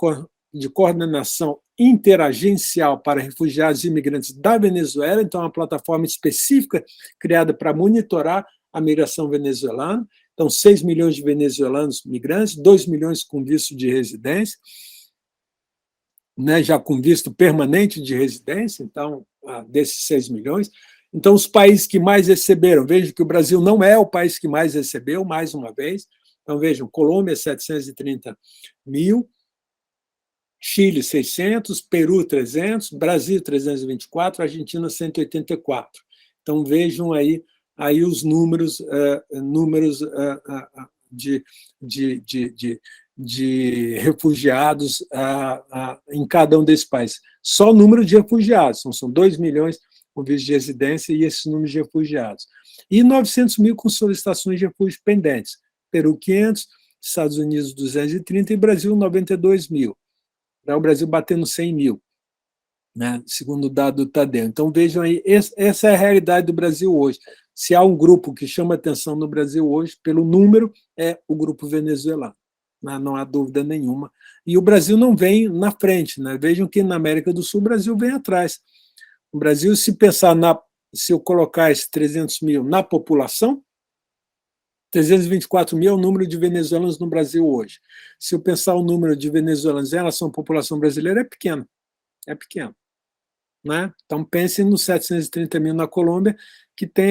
Coordenação Interagencial para Refugiados e Imigrantes da Venezuela. Então, é uma plataforma específica criada para monitorar a migração venezuelana. Então, 6 milhões de venezuelanos migrantes, 2 milhões com visto de residência, né, já com visto permanente de residência, então, desses 6 milhões. Então, os países que mais receberam, vejam que o Brasil não é o país que mais recebeu, mais uma vez. Então, vejam, Colômbia, 730 mil, Chile, 600, Peru, 300, Brasil, 324, Argentina, 184. Então, vejam aí os números de refugiados em cada um desses países. Só o número de refugiados, são 2 milhões com visto de residência e esses números de refugiados. E 900 mil com solicitações de refúgio pendentes. Peru, 500, Estados Unidos, 230 e Brasil, 92 mil. O Brasil batendo 100 mil, né, segundo o dado do Tadeu. Então, vejam aí, essa é a realidade do Brasil hoje. Se há um grupo que chama atenção no Brasil hoje, pelo número, é o grupo venezuelano. Não há dúvida nenhuma. E o Brasil não vem na frente, né? Vejam que na América do Sul o Brasil vem atrás. O Brasil, se pensar se eu colocar esses 300 mil na população, 324 mil é o número de venezuelanos no Brasil hoje. Se eu pensar o número de venezuelanos em relação à população brasileira, é pequeno. É pequeno. Né? Então, pensem nos 730 mil na Colômbia,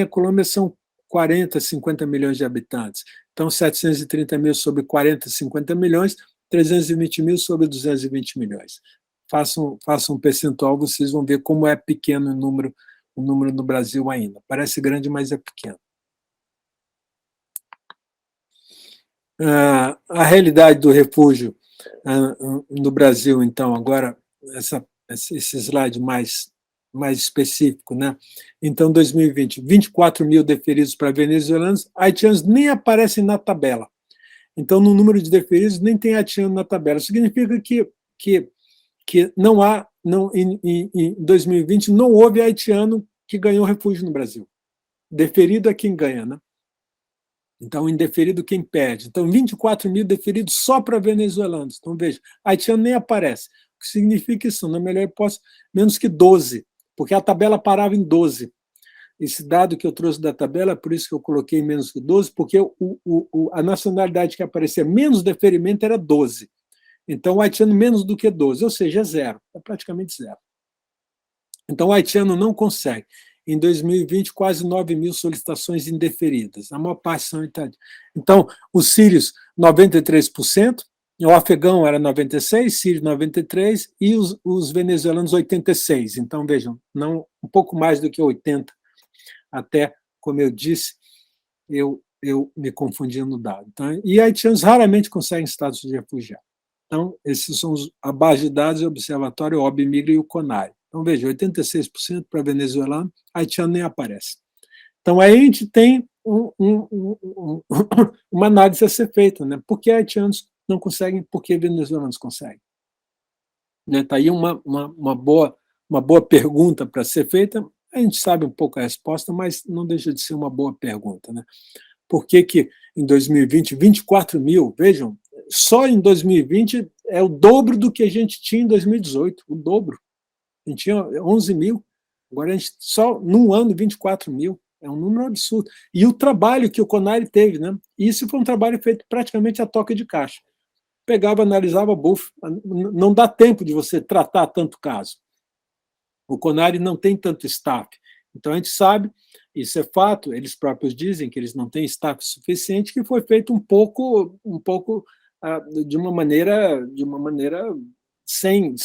a Colômbia são 40, 50 milhões de habitantes. Então, 730 mil sobre 40, 50 milhões, 320 mil sobre 220 milhões. Façam um percentual, vocês vão ver como é pequeno o número no Brasil ainda. Parece grande, mas é pequeno. A realidade do refúgio no Brasil, então, agora, esse slide mais específico, né? Então, 2020, 24 mil deferidos para venezuelanos, haitianos nem aparecem na tabela. Então, no número de deferidos, nem tem haitiano na tabela. Significa que em 2020 não houve haitiano que ganhou refúgio no Brasil. Deferido é quem ganha, né? Então, indeferido quem perde. Então, 24 mil deferidos só para venezuelanos. Então, veja, haitiano nem aparece. O que significa isso? Na melhor hipótese, menos que 12, porque a tabela parava em 12. Esse dado que eu trouxe da tabela, por isso que eu coloquei menos que 12, porque a nacionalidade que aparecia menos deferimento era 12. Então, o haitiano menos do que 12, ou seja, é zero, é praticamente zero. Então, o haitiano não consegue. Em 2020, quase 9 mil solicitações indeferidas. A maior parte são italianos. Então, os sírios, 93%, o afegão era 96%, sírio 93%, e os venezuelanos 86%. Então, vejam, um pouco mais do que 80%. Até, como eu disse, eu me confundi no dado. Então, e haitianos raramente conseguem status de refugiado. Então, esses são a base de dados do Observatório OBMIGRA e o CONARE. Então, veja, 86% para venezuelano, haitiano nem aparece. Então, aí a gente tem uma análise a ser feita, né? Por que haitianos não conseguem, por que venezuelanos conseguem? Está aí uma boa pergunta para ser feita. A gente sabe um pouco a resposta, mas não deixa de ser uma boa pergunta, né? Por que em 2020, 24 mil, vejam, só em 2020 é o dobro do que a gente tinha em 2018, o dobro. A gente tinha 11 mil, agora a gente só num ano 24 mil. É um número absurdo. E o trabalho que o CONARE teve, né? Isso foi um trabalho feito praticamente a toque de caixa. Pegava, analisava, buf, não dá tempo de você tratar tanto caso. O CONARE não tem tanto staff. Então, a gente sabe, isso é fato, eles próprios dizem que eles não têm staff suficiente, que foi feito um pouco de uma maneira sem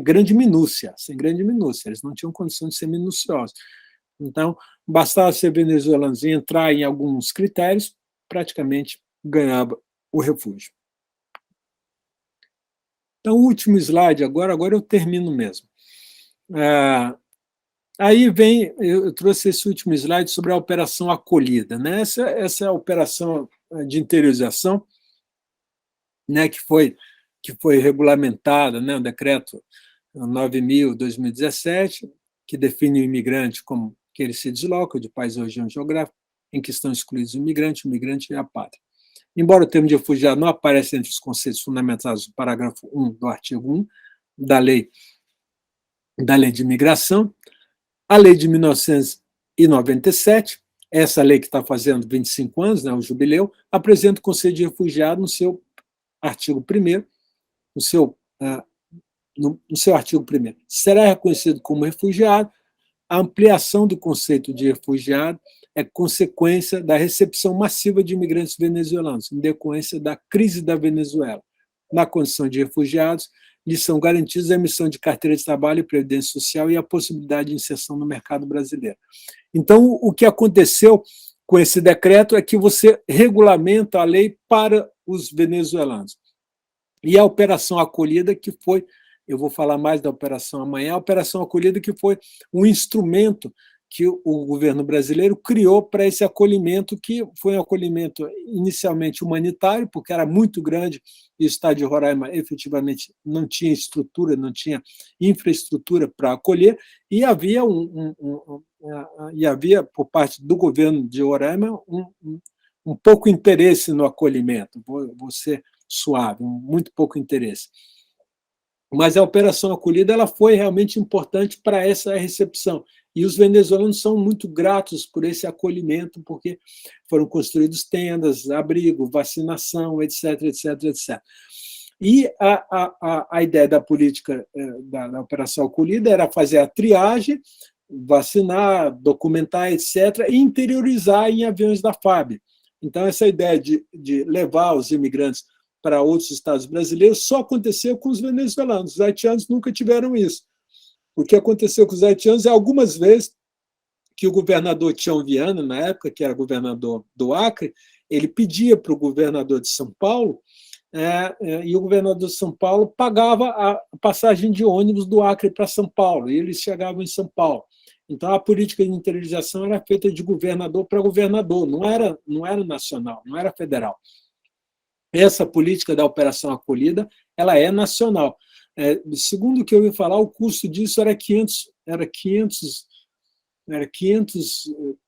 grande minúcia, Eles não tinham condição de ser minuciosos. Então, bastava ser venezuelano e entrar em alguns critérios, praticamente ganhava o refúgio. Então, o último slide, agora eu termino mesmo. Aí vem, eu trouxe esse último slide sobre a operação acolhida, né? Essa é a operação de interiorização, né, que foi regulamentada, né, o decreto 9.000/2017, que define o imigrante como que ele se desloca de país ou região geográfica em que estão excluídos o migrante e a pátria. Embora o termo de refugiado não apareça entre os conceitos fundamentados no parágrafo 1 do artigo 1 da Lei de Imigração, a Lei de 1997, essa lei que está fazendo 25 anos, né, o jubileu, apresenta o conceito de refugiado no seu artigo 1º, no seu artigo 1º. Será reconhecido como refugiado. A ampliação do conceito de refugiado é consequência da recepção massiva de imigrantes venezuelanos, em decorrência da crise da Venezuela. Na condição de refugiados, lhes são garantidos a emissão de carteira de trabalho e previdência social e a possibilidade de inserção no mercado brasileiro. Então, o que aconteceu com esse decreto é que você regulamenta a lei para os venezuelanos. E a operação acolhida, que foi, eu vou falar mais da operação amanhã, a operação acolhida que foi um instrumento que o governo brasileiro criou para esse acolhimento, que foi um acolhimento inicialmente humanitário, porque era muito grande e o estado de Roraima efetivamente não tinha estrutura, não tinha infraestrutura para acolher, e havia, por parte do governo de Roraima, um pouco interesse no acolhimento, vou ser suave, muito pouco interesse. Mas a operação acolhida ela foi realmente importante para essa recepção. E os venezuelanos são muito gratos por esse acolhimento, porque foram construídas tendas, abrigo, vacinação, etc, etc, etc. E a ideia da política da operação acolhida era fazer a triagem, vacinar, documentar, etc., e interiorizar em aviões da FAB. Então, essa ideia de levar os imigrantes para outros estados brasileiros só aconteceu com os venezuelanos. Os haitianos nunca tiveram isso. O que aconteceu com os haitianos é algumas vezes que o governador Tião Viana, na época, que era governador do Acre, ele pedia para o governador de São Paulo, e o governador de São Paulo pagava a passagem de ônibus do Acre para São Paulo, e eles chegavam em São Paulo. Então, a política de interiorização era feita de governador para governador, não era nacional, não era federal. Essa política da operação acolhida ela é nacional. Segundo o que eu ouvi falar, o custo disso era 500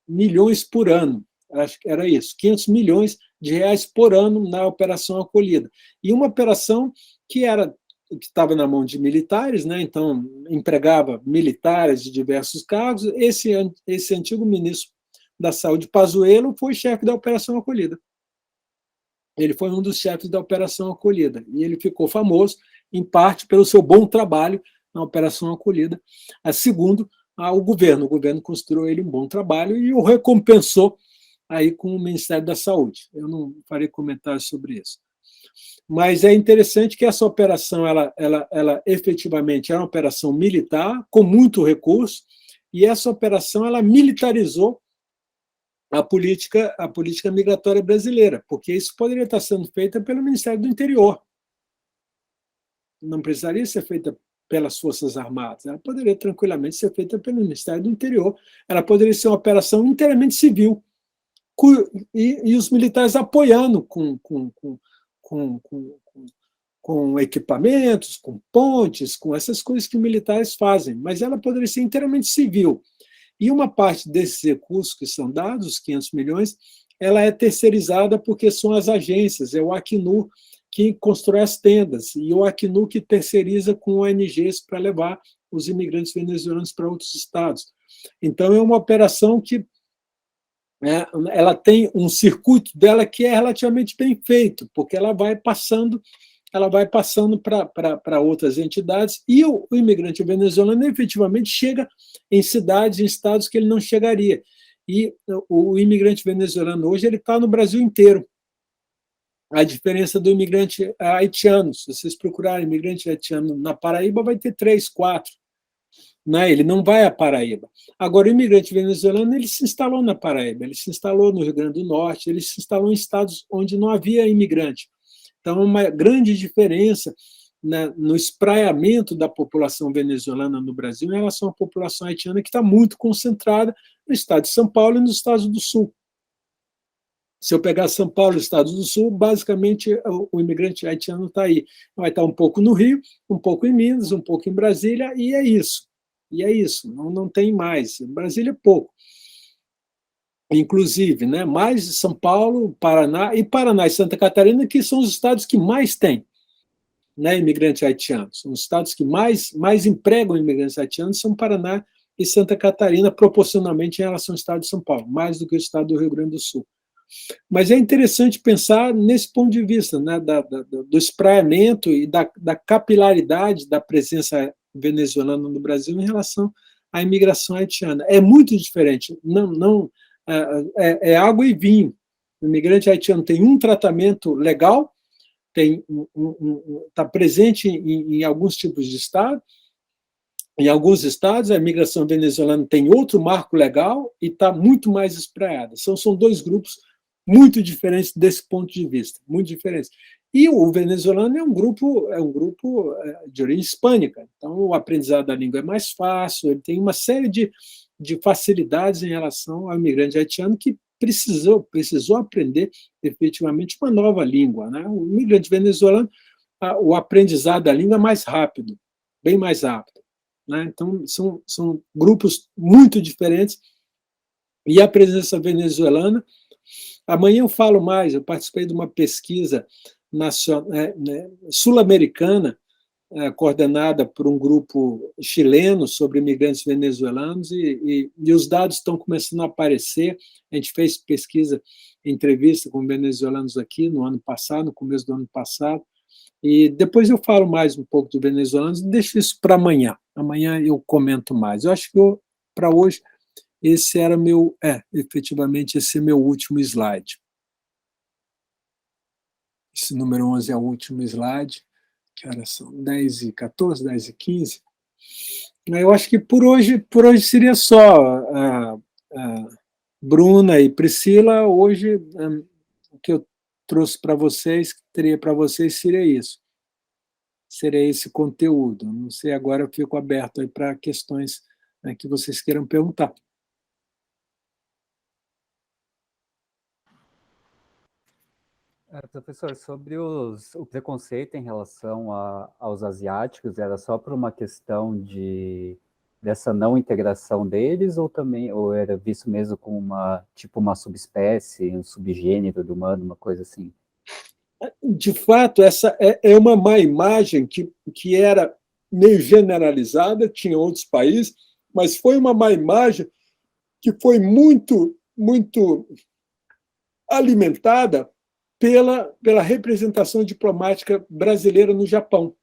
milhões por ano. Acho que era isso, 500 milhões de reais por ano na operação acolhida. E uma operação que estava na mão de militares, né? Então empregava militares de diversos cargos. Esse antigo ministro da Saúde, Pazuello, foi chefe da operação acolhida. Ele foi um dos chefes da operação acolhida. E ele ficou famoso, em parte, pelo seu bom trabalho na operação acolhida. Segundo, o governo considerou ele um bom trabalho e o recompensou aí com o Ministério da Saúde. Eu não farei comentários sobre isso. Mas é interessante que essa operação, ela efetivamente era uma operação militar, com muito recurso, e essa operação ela militarizou a política migratória brasileira, porque isso poderia estar sendo feito pelo Ministério do Interior. Não precisaria ser feita pelas Forças Armadas, ela poderia tranquilamente ser feita pelo Ministério do Interior, ela poderia ser uma operação inteiramente civil, e os militares apoiando com equipamentos, com pontes, com essas coisas que os militares fazem, mas ela poderia ser inteiramente civil. E uma parte desses recursos que são dados, os 500 milhões, ela é terceirizada porque são as agências, é o Acnur que constrói as tendas, e o Acnur que terceiriza com ONGs para levar os imigrantes venezuelanos para outros estados. Então, é uma operação que ela tem um circuito dela que é relativamente bem feito, porque ela vai passando para outras entidades, e o imigrante venezuelano efetivamente chega em cidades, em estados que ele não chegaria. E o imigrante venezuelano hoje ele está no Brasil inteiro. A diferença do imigrante haitiano, se vocês procurarem imigrante haitiano na Paraíba, vai ter 3, 4. Né? Ele não vai à Paraíba. Agora, o imigrante venezuelano ele se instalou na Paraíba, ele se instalou no Rio Grande do Norte, ele se instalou em estados onde não havia imigrante. Então, uma grande diferença no espraiamento da população venezuelana no Brasil em relação à população haitiana, que está muito concentrada no estado de São Paulo e nos estados do Sul. Se eu pegar São Paulo e Estados do Sul, basicamente o imigrante haitiano está aí. Vai estar um pouco no Rio, um pouco em Minas, um pouco em Brasília, e é isso. E é isso, não tem mais. Brasília é pouco. Inclusive, né, mais São Paulo, Paraná e Santa Catarina, que são os estados que mais têm, né, imigrantes haitianos. São os estados que mais empregam imigrantes haitianos, são Paraná e Santa Catarina, proporcionalmente em relação ao estado de São Paulo, mais do que o estado do Rio Grande do Sul. Mas é interessante pensar nesse ponto de vista, né, do espraiamento e da capilaridade da presença venezuelana no Brasil em relação à imigração haitiana. É muito diferente. É água e vinho. O imigrante haitiano tem um tratamento legal, está presente em alguns tipos de estado. Em alguns estados, a imigração venezuelana tem outro marco legal e está muito mais espraiada. São dois grupos muito diferentes desse ponto de vista, muito diferentes. E o venezuelano é um grupo de origem hispânica, então o aprendizado da língua é mais fácil, ele tem uma série de facilidades em relação ao imigrante haitiano que precisou aprender efetivamente uma nova língua, né? O imigrante venezuelano, o aprendizado da língua é mais rápido, bem mais rápido, né? Então são grupos muito diferentes, e a presença venezuelana. Amanhã eu falo mais, eu participei de uma pesquisa sul-americana, coordenada por um grupo chileno sobre imigrantes venezuelanos, e os dados estão começando a aparecer. A gente fez pesquisa, entrevista com venezuelanos aqui no ano passado, no começo do ano passado, e depois eu falo mais um pouco dos venezuelanos, deixo isso para amanhã. Amanhã eu comento mais. Eu acho que para hoje esse era efetivamente, esse é meu último slide. Esse número 11 é o último slide, que horas são 10h14, 10h15. Eu acho que por hoje seria só. Bruna e Priscila, hoje o que eu trouxe para vocês, que teria para vocês, seria isso. Seria esse conteúdo. Não sei, agora eu fico aberto aí para questões que vocês queiram perguntar. Professor, sobre o preconceito em relação aos asiáticos, era só por uma questão dessa não integração deles, ou era visto mesmo como uma subespécie, um subgênero do humano, uma coisa assim? De fato, essa é uma má imagem que era meio generalizada, tinha outros países, mas foi uma má imagem que foi muito, muito alimentada pela representação diplomática brasileira no Japão.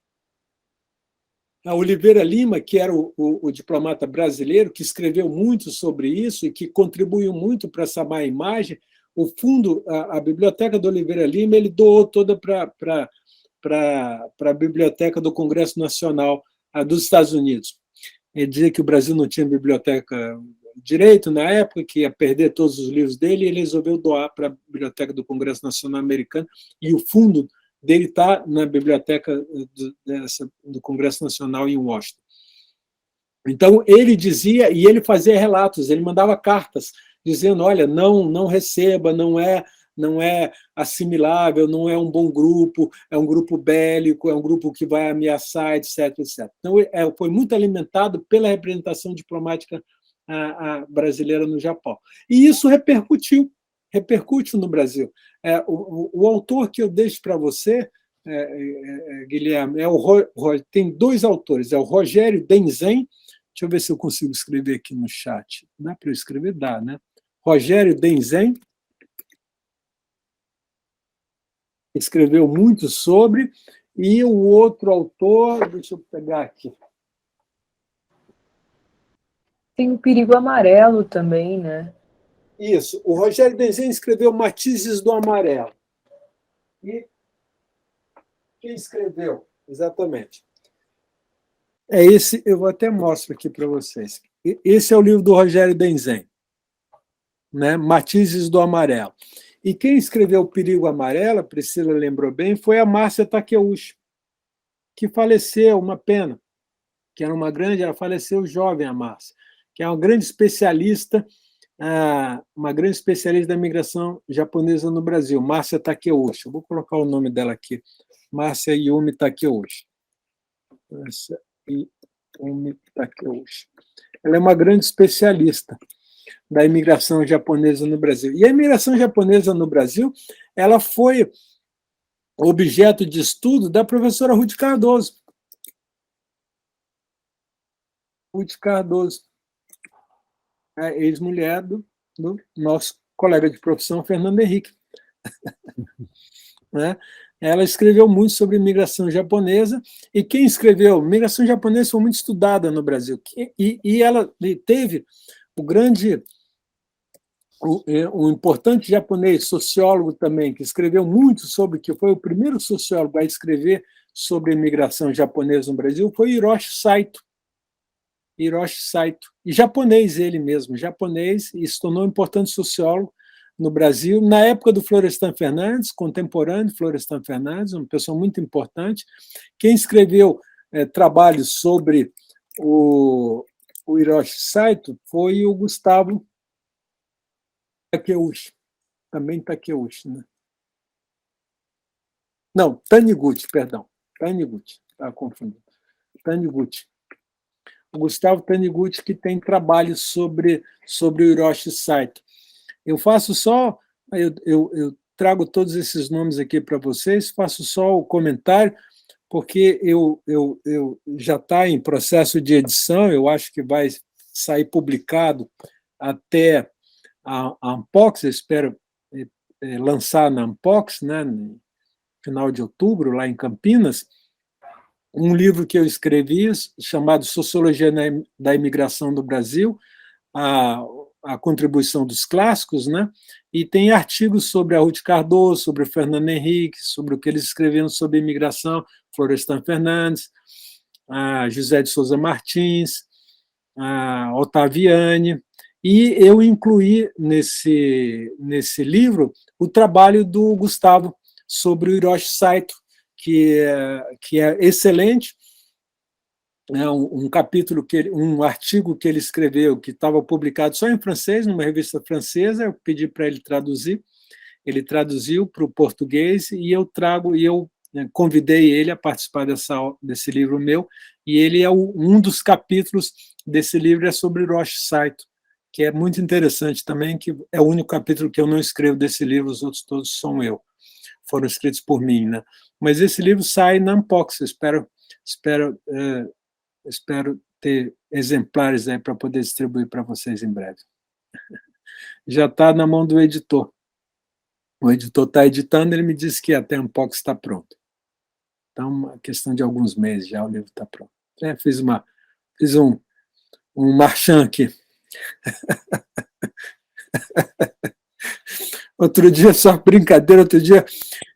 A Oliveira Lima, que era o diplomata brasileiro, que escreveu muito sobre isso e que contribuiu muito para essa má imagem, o fundo, a biblioteca da Oliveira Lima, ele doou toda para a biblioteca do Congresso Nacional dos Estados Unidos. Ele dizia que o Brasil não tinha biblioteca direito na época, que ia perder todos os livros dele, e ele resolveu doar para a biblioteca do Congresso Nacional Americano, e o fundo dele está na biblioteca do Congresso Nacional em Washington. Então, ele dizia, e ele fazia relatos, ele mandava cartas, dizendo, olha, não receba, não é assimilável, não é um bom grupo, é um grupo bélico, é um grupo que vai ameaçar, etc. etc. Então, foi muito alimentado pela representação diplomática brasileira no Japão. E isso repercute no Brasil. O autor que eu deixo para você, Guilherme, tem dois autores, é o Rogério Denzen. Deixa eu ver se eu consigo escrever aqui no chat. Dá para eu escrever? Dá, né? Rogério Denzen, escreveu muito sobre, e o outro autor, deixa eu pegar aqui. Tem o Perigo Amarelo também, né? Isso, o Rogério Denzen escreveu Matizes do Amarelo. E quem escreveu? Exatamente. É esse, eu vou até mostrar aqui para vocês. Esse é o livro do Rogério Denzen, né? Matizes do Amarelo. E quem escreveu O Perigo Amarelo, a Priscila lembrou bem, foi a Márcia Takeuchi, que faleceu, uma pena, que era uma grande, ela faleceu jovem, a Márcia, que é uma grande especialista da imigração japonesa no Brasil, Márcia Takeuchi. Eu vou colocar o nome dela aqui, Márcia Yumi Takeuchi. Márcia Yumi Takeuchi. Ela é uma grande especialista da imigração japonesa no Brasil. E a imigração japonesa no Brasil, ela foi objeto de estudo da professora Ruth Cardoso. Ruth Cardoso, a ex-mulher do nosso colega de profissão, Fernando Henrique. Né? Ela escreveu muito sobre imigração japonesa, e quem escreveu, imigração japonesa foi muito estudada no Brasil, e ela teve um importante japonês, sociólogo também, que escreveu muito sobre, que foi o primeiro sociólogo a escrever sobre a imigração japonesa no Brasil, foi Hiroshi Saito. Hiroshi Saito. E japonês ele mesmo, japonês, e se tornou um importante sociólogo no Brasil, na época do Florestan Fernandes, contemporâneo de Florestan Fernandes, uma pessoa muito importante. Quem escreveu trabalhos sobre o Hiroshi Saito foi o Gustavo Takeuchi, também Takeuchi, né? Não, Taniguchi, perdão. Taniguchi, estava confundindo. Taniguchi. O Gustavo Taniguchi, que tem trabalhos sobre o Hiroshi Saito. Eu faço só, eu trago todos esses nomes aqui para vocês, faço só o comentário, porque eu já está em processo de edição, eu acho que vai sair publicado até a Unpox, eu espero lançar na Unpox, né, no final de outubro, lá em Campinas, um livro que eu escrevi chamado Sociologia da Imigração do Brasil, a contribuição dos clássicos, né? E tem artigos sobre a Ruth Cardoso, sobre o Fernando Henrique, sobre o que eles escreveram sobre a imigração, Florestan Fernandes, a José de Souza Martins, a Ottaviani, e eu incluí nesse livro o trabalho do Gustavo sobre o Hiroshi Saito, que é excelente. É um artigo que ele escreveu, que estava publicado só em francês, numa revista francesa, eu pedi para ele traduzir, ele traduziu para o português, e eu convidei ele a participar desse livro meu, e ele é um dos capítulos desse livro é sobre Hiroshi Saito, que é muito interessante também, que é o único capítulo que eu não escrevo desse livro, os outros todos foram escritos por mim, né? Mas esse livro sai na Unpox, espero ter exemplares aí para poder distribuir para vocês em breve. Já está na mão do editor. O editor está editando, ele me disse que até a Unpox está pronto. Então, uma questão de alguns meses já o livro está pronto. Fiz um marchand aqui. Outro dia, só brincadeira,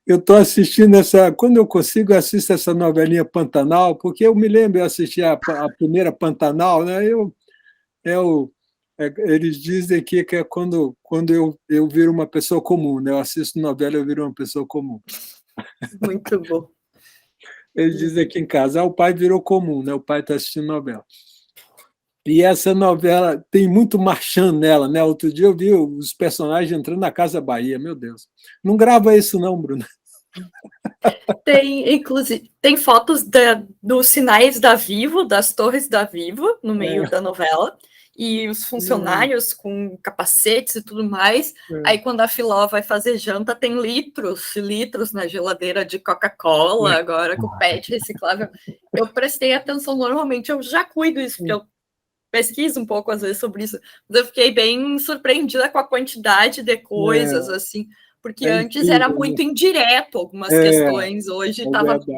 eu estou assistindo quando eu consigo, eu assisto essa novelinha Pantanal, porque eu me lembro, eu assisti a primeira Pantanal, né? Eles dizem que é quando eu viro uma pessoa comum, né? Eu assisto novela, eu viro uma pessoa comum. Muito bom. Eles dizem aqui em casa, o pai virou comum, né? O pai está assistindo novela. E essa novela tem muito marchand nela, né? Outro dia eu vi os personagens entrando na Casa Bahia, meu Deus. Não grava isso não, Bruno. Inclusive, tem fotos dos sinais da Vivo, das torres da Vivo, no meio da novela, e os funcionários com capacetes e tudo mais. Aí, quando a Filó vai fazer janta, tem litros e litros na geladeira de Coca-Cola, agora com PET reciclável. Eu prestei atenção, normalmente eu já cuido isso, porque eu pesquiso um pouco, às vezes, sobre isso, mas eu fiquei bem surpreendida com a quantidade de coisas, assim, porque antes incrível, era muito indireto algumas questões, hoje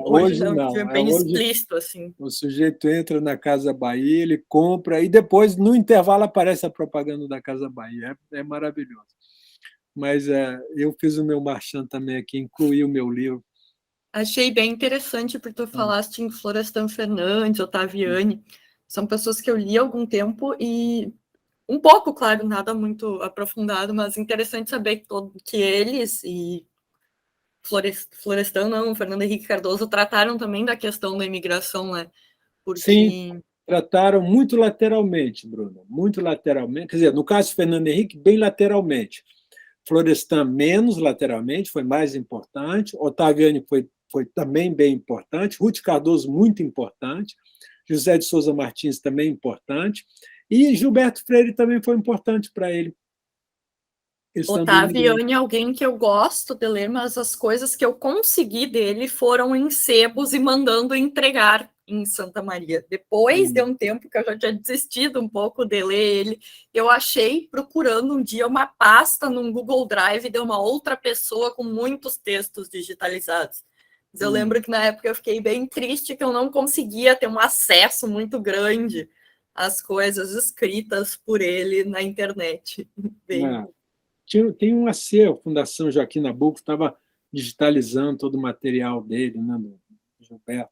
Hoje não, não. bem Hoje explícito, assim. o sujeito entra na Casa Bahia, ele compra, e depois, no intervalo, aparece a propaganda da Casa Bahia. É maravilhoso. Mas eu fiz o meu marchand também aqui, incluí o meu livro. Achei bem interessante, porque tu falaste em Florestan Fernandes, Ottaviani, são pessoas que eu li há algum tempo e um pouco, claro, nada muito aprofundado, mas interessante saber que eles e Florestan, não, Fernando Henrique Cardoso trataram também da questão da imigração, né? Porque... Sim, trataram muito lateralmente, Bruno, muito lateralmente. Quer dizer, no caso de Fernando Henrique, bem lateralmente. Florestan menos lateralmente, foi mais importante. Ottaviani foi também bem importante. Ruth Cardoso, muito importante. José de Souza Martins, também importante. E Gilberto Freire também foi importante para ele. Ottaviani é alguém que eu gosto de ler, mas as coisas que eu consegui dele foram em sebos e mandando entregar em Santa Maria. Depois de um tempo que eu já tinha desistido um pouco de ler ele, eu achei, procurando um dia, uma pasta num Google Drive de uma outra pessoa com muitos textos digitalizados. Mas eu lembro que na época eu fiquei bem triste que eu não conseguia ter um acesso muito grande às coisas escritas por ele na internet. Tem um acervo, a Fundação Joaquim Nabuco estava digitalizando todo o material dele, né, do Gilberto.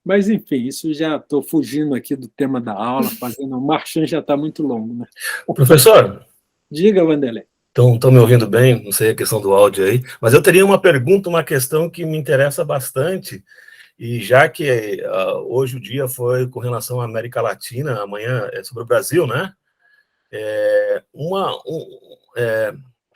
Mas, enfim, isso já estou fugindo aqui do tema da aula, fazendo o marchand já está muito longo. Né? O professor? Diga, Wanderlei. Estão me ouvindo bem? Não sei a questão do áudio aí, mas eu teria uma pergunta, uma questão que me interessa bastante, e já que hoje o dia foi com relação à América Latina, amanhã é sobre o Brasil, né?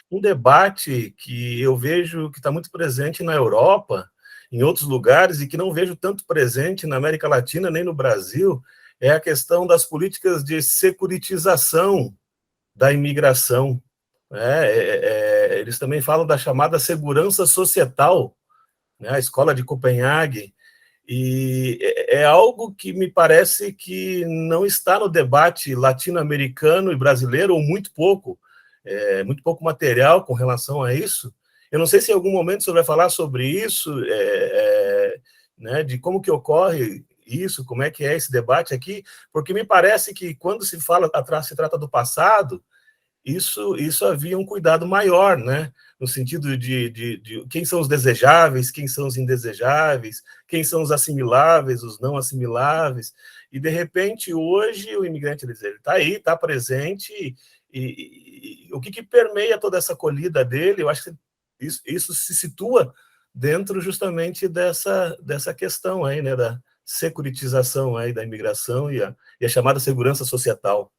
Um debate que eu vejo que está muito presente na Europa, em outros lugares, e que não vejo tanto presente na América Latina nem no Brasil, é a questão das políticas de securitização da imigração. Eles também falam da chamada segurança societal, né, a escola de Copenhague, e é algo que me parece que não está no debate latino-americano e brasileiro, ou muito pouco material com relação a isso. Eu não sei se em algum momento você vai falar sobre isso, né, de como que ocorre isso, como é que é esse debate aqui, porque me parece que quando se trata do passado, isso havia um cuidado maior, né? No sentido de quem são os desejáveis, quem são os indesejáveis, quem são os assimiláveis, os não assimiláveis, e de repente hoje o imigrante ele está aí, está presente, e o que permeia toda essa acolhida dele, eu acho que isso se situa dentro justamente dessa questão aí, né, da securitização aí da imigração e a chamada segurança societal.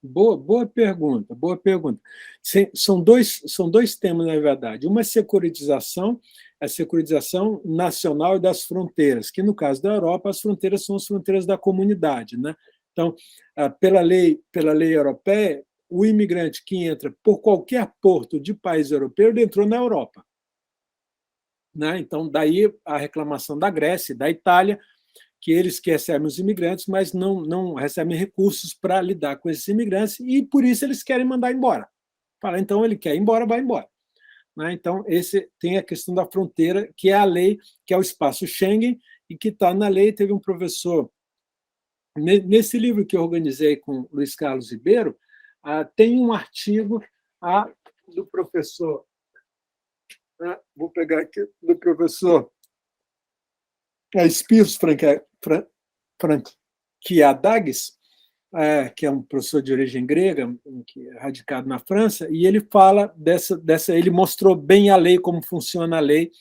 Boa pergunta, boa pergunta. São dois temas, na verdade. Uma é a securitização nacional e das fronteiras, que, no caso da Europa, as fronteiras são as fronteiras da comunidade. Né? Então, pela lei europeia, o imigrante que entra por qualquer porto de país europeu, ele entrou na Europa. Né? Então, daí a reclamação da Grécia e da Itália, que eles que recebem os imigrantes, mas não recebem recursos para lidar com esses imigrantes, e por isso eles querem mandar embora. Fala, então ele quer ir embora, vai embora. Né? Então, tem a questão da fronteira, que é a lei, que é o espaço Schengen, e que está na lei. Teve um professor, nesse livro que eu organizei com o Luiz Carlos Ribeiro, tem um artigo do professor, vou pegar aqui, do professor Spyros Frankiadakis, que é um professor de origem grega, que é radicado na França, e ele fala ele mostrou bem a lei, como funciona a lei,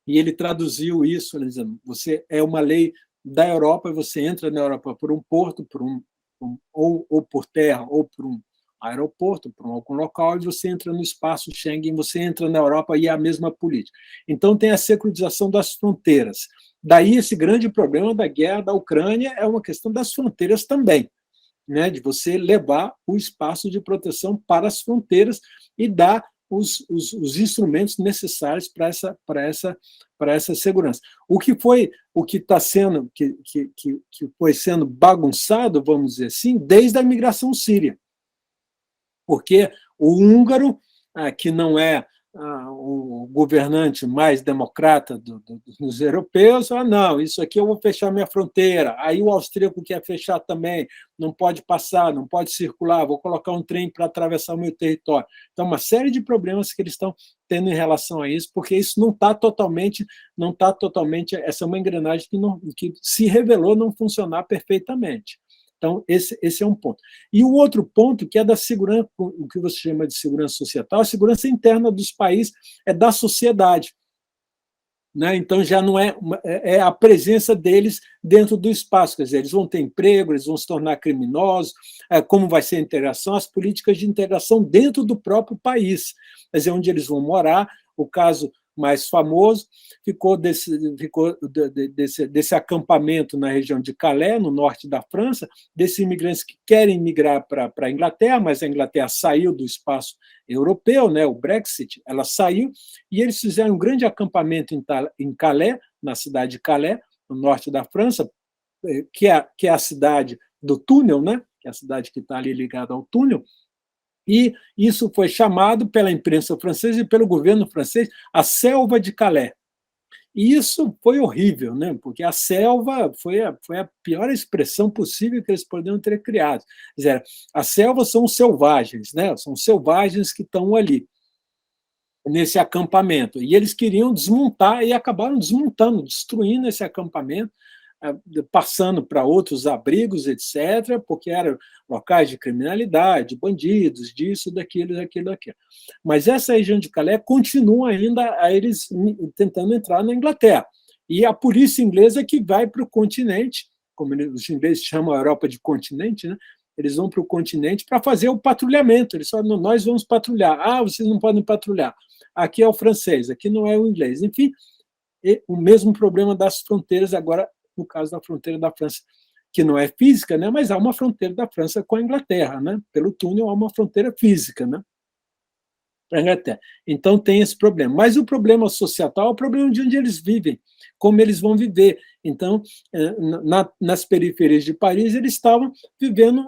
e ele traduziu isso, dizendo, você é uma lei da Europa, você entra na Europa por um porto, ou por terra, ou por um aeroporto, por algum local, e você entra no espaço Schengen, você entra na Europa, e é a mesma política. Então, tem a securitização das fronteiras. Daí, esse grande problema da guerra da Ucrânia é uma questão das fronteiras também, né? De você levar o espaço de proteção para as fronteiras e dar os instrumentos necessários para essa segurança. O que está sendo, que foi sendo bagunçado, vamos dizer assim, desde a imigração síria. Porque o húngaro, que não é o governante mais democrata dos europeus, não, isso aqui eu vou fechar minha fronteira. Aí o austríaco quer fechar também, não pode passar, não pode circular, vou colocar um trem para atravessar o meu território. Então, uma série de problemas que eles estão tendo em relação a isso, porque isso não está totalmente, essa é uma engrenagem que se revelou não funcionar perfeitamente. Então, esse é um ponto. E o outro ponto, que é da segurança, o que você chama de segurança societal, a segurança interna dos países é da sociedade. Né? Então, já não é a presença deles dentro do espaço. Quer dizer, eles vão ter emprego, eles vão se tornar criminosos, como vai ser a integração, as políticas de integração dentro do próprio país. Quer dizer, onde eles vão morar. O caso mais famoso ficou desse acampamento na região de Calais, no norte da França, desses imigrantes que querem migrar para a Inglaterra, mas a Inglaterra saiu do espaço europeu, né, o Brexit, ela saiu, e eles fizeram um grande acampamento em Calais, na cidade de Calais, no norte da França, que é a cidade do túnel, né, que é a cidade que está ali ligada ao túnel. E isso foi chamado pela imprensa francesa e pelo governo francês a selva de Calais. E isso foi horrível, né? Porque a selva foi a pior expressão possível que eles poderiam ter criado. Quer dizer, as selvas são selvagens, né? São selvagens que estão ali, nesse acampamento. E eles queriam desmontar e acabaram desmontando, destruindo esse acampamento, passando para outros abrigos, etc., porque eram locais de criminalidade, bandidos, disso, daquilo. Mas essa região de Calais continua ainda a eles tentando entrar na Inglaterra. E a polícia inglesa que vai para o continente, como os ingleses chamam a Europa de continente, né? Eles vão para o continente para fazer o patrulhamento. Eles falam, nós vamos patrulhar. Vocês não podem patrulhar. Aqui é o francês, aqui não é o inglês. Enfim, o mesmo problema das fronteiras agora, no caso da fronteira da França, que não é física, né, mas há uma fronteira da França com a Inglaterra, né? Pelo túnel há uma fronteira física, né, para a Inglaterra. Então tem esse problema. Mas o problema societal é o problema de onde eles vivem, como eles vão viver. Então, nas periferias de Paris, eles estavam vivendo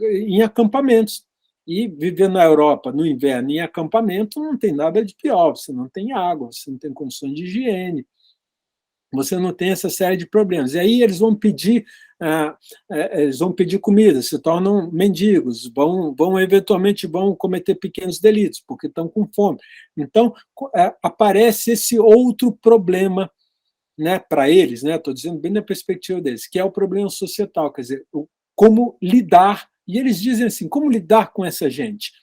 em acampamentos. E viver na Europa, no inverno, em acampamento, não tem nada de pior. Você não tem água, você não tem condições de higiene, você não tem essa série de problemas. E aí eles vão pedir comida, se tornam mendigos, eventualmente vão cometer pequenos delitos, porque estão com fome. Então, aparece esse outro problema, né, para eles, né, estou dizendo bem na perspectiva deles, que é o problema societal, quer dizer, como lidar, e eles dizem assim, como lidar com essa gente?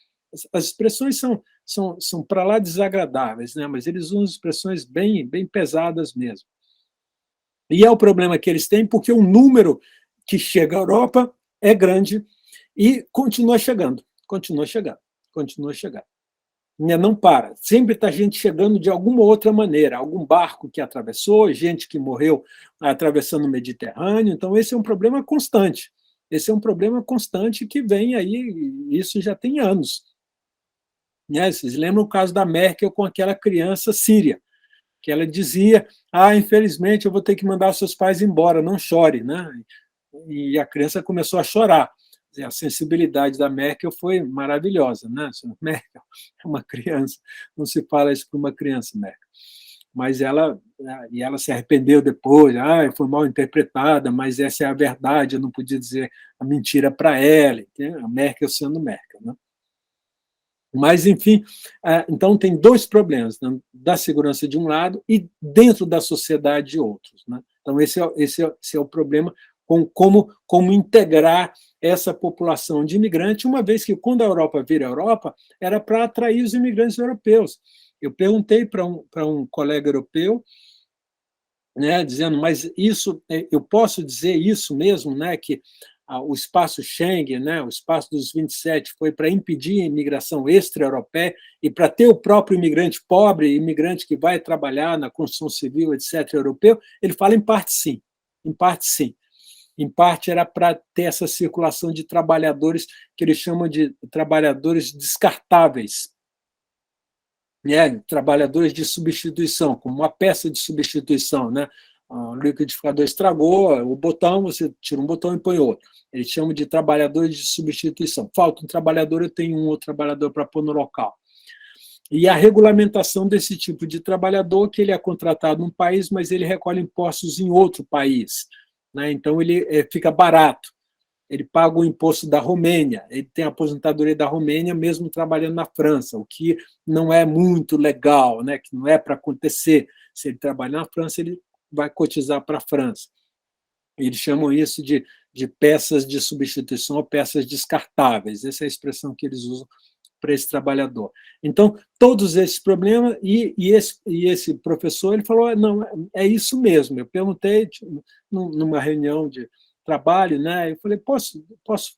As expressões são para lá desagradáveis, né, mas eles usam expressões bem pesadas mesmo. E é o problema que eles têm, porque o número que chega à Europa é grande e continua chegando. Não para. Sempre está gente chegando de alguma outra maneira, algum barco que atravessou, gente que morreu atravessando o Mediterrâneo. Então, esse é um problema constante. Esse é um problema constante que vem aí, isso já tem anos. Né? Vocês lembram o caso da Merkel com aquela criança síria, que ela dizia, infelizmente eu vou ter que mandar seus pais embora, não chore, né? E a criança começou a chorar. A sensibilidade da Merkel foi maravilhosa, né? Merkel é uma criança, não se fala isso para uma criança, Merkel. Mas ela se arrependeu depois, foi mal interpretada, mas essa é a verdade, eu não podia dizer a mentira para ela, a Merkel sendo Merkel, né? Mas, enfim, então tem dois problemas, né, da segurança de um lado e dentro da sociedade de outros. Né? Então, esse é o problema com como integrar essa população de imigrantes, uma vez que, quando a Europa vira Europa, era para atrair os imigrantes europeus. Eu perguntei para um colega europeu, né, dizendo, mas isso, eu posso dizer isso mesmo, né, que o espaço Schengen, né, o espaço dos 27, foi para impedir a imigração extra-europeia e para ter o próprio imigrante pobre, imigrante que vai trabalhar na construção civil, etc., europeu? Ele fala, em parte, sim. Em parte, sim. Em parte, era para ter essa circulação de trabalhadores que eles chamam de trabalhadores descartáveis. trabalhadores de substituição, como uma peça de substituição, né? O liquidificador estragou o botão, você tira um botão e põe outro. Eles chamam de trabalhadores de substituição. Falta um trabalhador, eu tenho um outro trabalhador para pôr no local. E a regulamentação desse tipo de trabalhador, que ele é contratado num país, mas ele recolhe impostos em outro país, né? Então, ele fica barato. Ele paga o imposto da Romênia, ele tem a aposentadoria da Romênia, mesmo trabalhando na França, o que não é muito legal, né? Que não é para acontecer. Se ele trabalhar na França, ele vai cotizar para a França. Eles chamam isso de peças de substituição ou peças descartáveis. Essa é a expressão que eles usam para esse trabalhador. Então, todos esses problemas, e esse professor ele falou, não, é isso mesmo. Eu perguntei numa reunião de trabalho, né? Eu falei, posso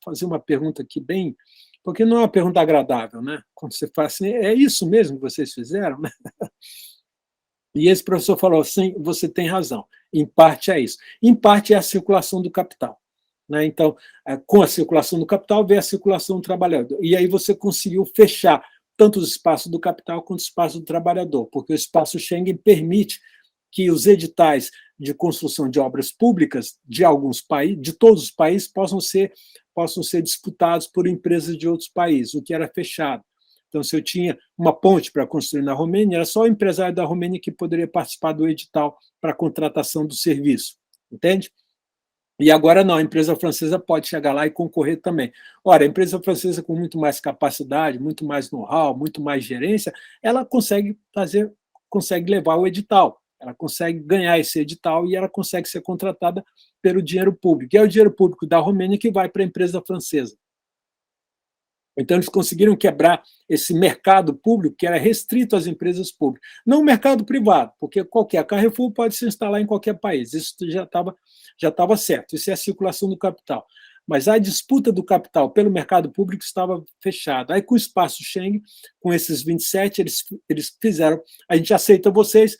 fazer uma pergunta aqui bem... Porque não é uma pergunta agradável, né? Quando você fala assim, é isso mesmo que vocês fizeram? Né? E esse professor falou, sim, você tem razão. Em parte é isso. Em parte é a circulação do capital. Né? Então, com a circulação do capital, vem a circulação do trabalhador. E aí você conseguiu fechar tanto o espaço do capital quanto o espaço do trabalhador, porque o espaço Schengen permite que os editais de construção de obras públicas de alguns países, de todos os países, possam ser disputados por empresas de outros países, o que era fechado. Então, se eu tinha uma ponte para construir na Romênia, era só o empresário da Romênia que poderia participar do edital para a contratação do serviço, entende? E agora não, a empresa francesa pode chegar lá e concorrer também. Ora, a empresa francesa com muito mais capacidade, muito mais know-how, muito mais gerência, ela consegue levar o edital, ela consegue ganhar esse edital e ela consegue ser contratada pelo dinheiro público. E é o dinheiro público da Romênia que vai para a empresa francesa. Então, eles conseguiram quebrar esse mercado público que era restrito às empresas públicas. Não o mercado privado, porque qualquer Carrefour pode se instalar em qualquer país. Isso já estava certo. Isso é a circulação do capital. Mas a disputa do capital pelo mercado público estava fechada. Aí, com o espaço Schengen, com esses 27, eles fizeram, a gente aceita vocês,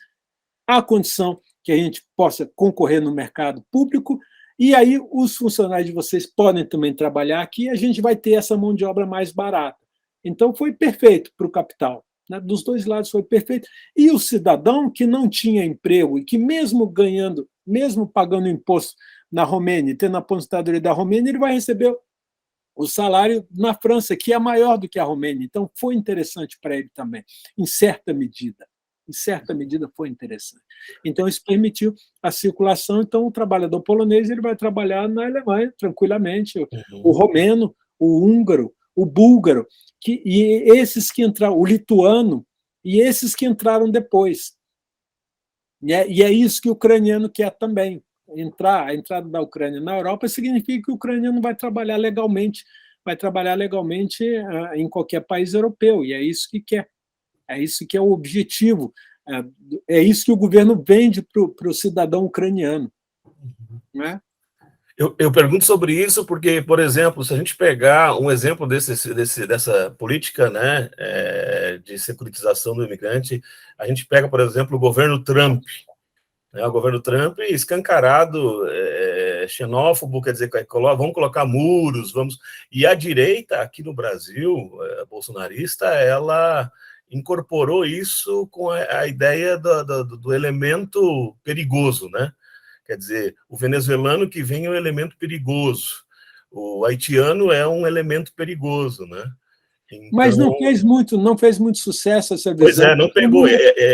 à condição que a gente possa concorrer no mercado público, e aí os funcionários de vocês podem também trabalhar aqui, e a gente vai ter essa mão de obra mais barata. Então, foi perfeito para o capital. Né? Dos dois lados foi perfeito. E o cidadão que não tinha emprego e que mesmo ganhando, mesmo pagando imposto na Romênia, tendo a aposentadoria da Romênia, ele vai receber o salário na França, que é maior do que a Romênia. Então, foi interessante para ele também, em certa medida. Em certa medida, foi interessante. Então, isso permitiu a circulação. Então, o trabalhador polonês ele vai trabalhar na Alemanha, tranquilamente. O romeno, o húngaro, o búlgaro, e esses que entraram, o lituano, e esses que entraram depois. E é isso que o ucraniano quer também. A entrada da Ucrânia na Europa significa que o ucraniano vai trabalhar legalmente em qualquer país europeu, e é isso que quer. É isso que é o objetivo. É isso que o governo vende para o cidadão ucraniano. Né? Eu pergunto sobre isso porque, por exemplo, se a gente pegar um exemplo dessa política, né, de securitização do imigrante, a gente pega, por exemplo, o governo Trump. Né, o governo Trump escancarado, xenófobo, quer dizer, vamos colocar muros, E a direita, aqui no Brasil, bolsonarista, ela incorporou isso com a ideia do elemento perigoso, né? Quer dizer, o venezuelano que vem é um elemento perigoso, o haitiano é um elemento perigoso, né? Então, mas não fez muito sucesso essa visão. Pois é, não pegou,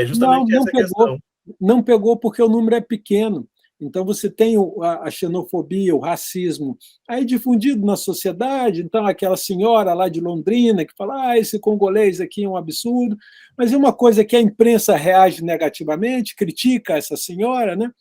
justamente essa questão. Não pegou porque o número é pequeno. Então, você tem a xenofobia, o racismo, aí difundido na sociedade. Então, aquela senhora lá de Londrina que fala, esse congolês aqui é um absurdo. Mas é uma coisa que a imprensa reage negativamente, critica essa senhora, né?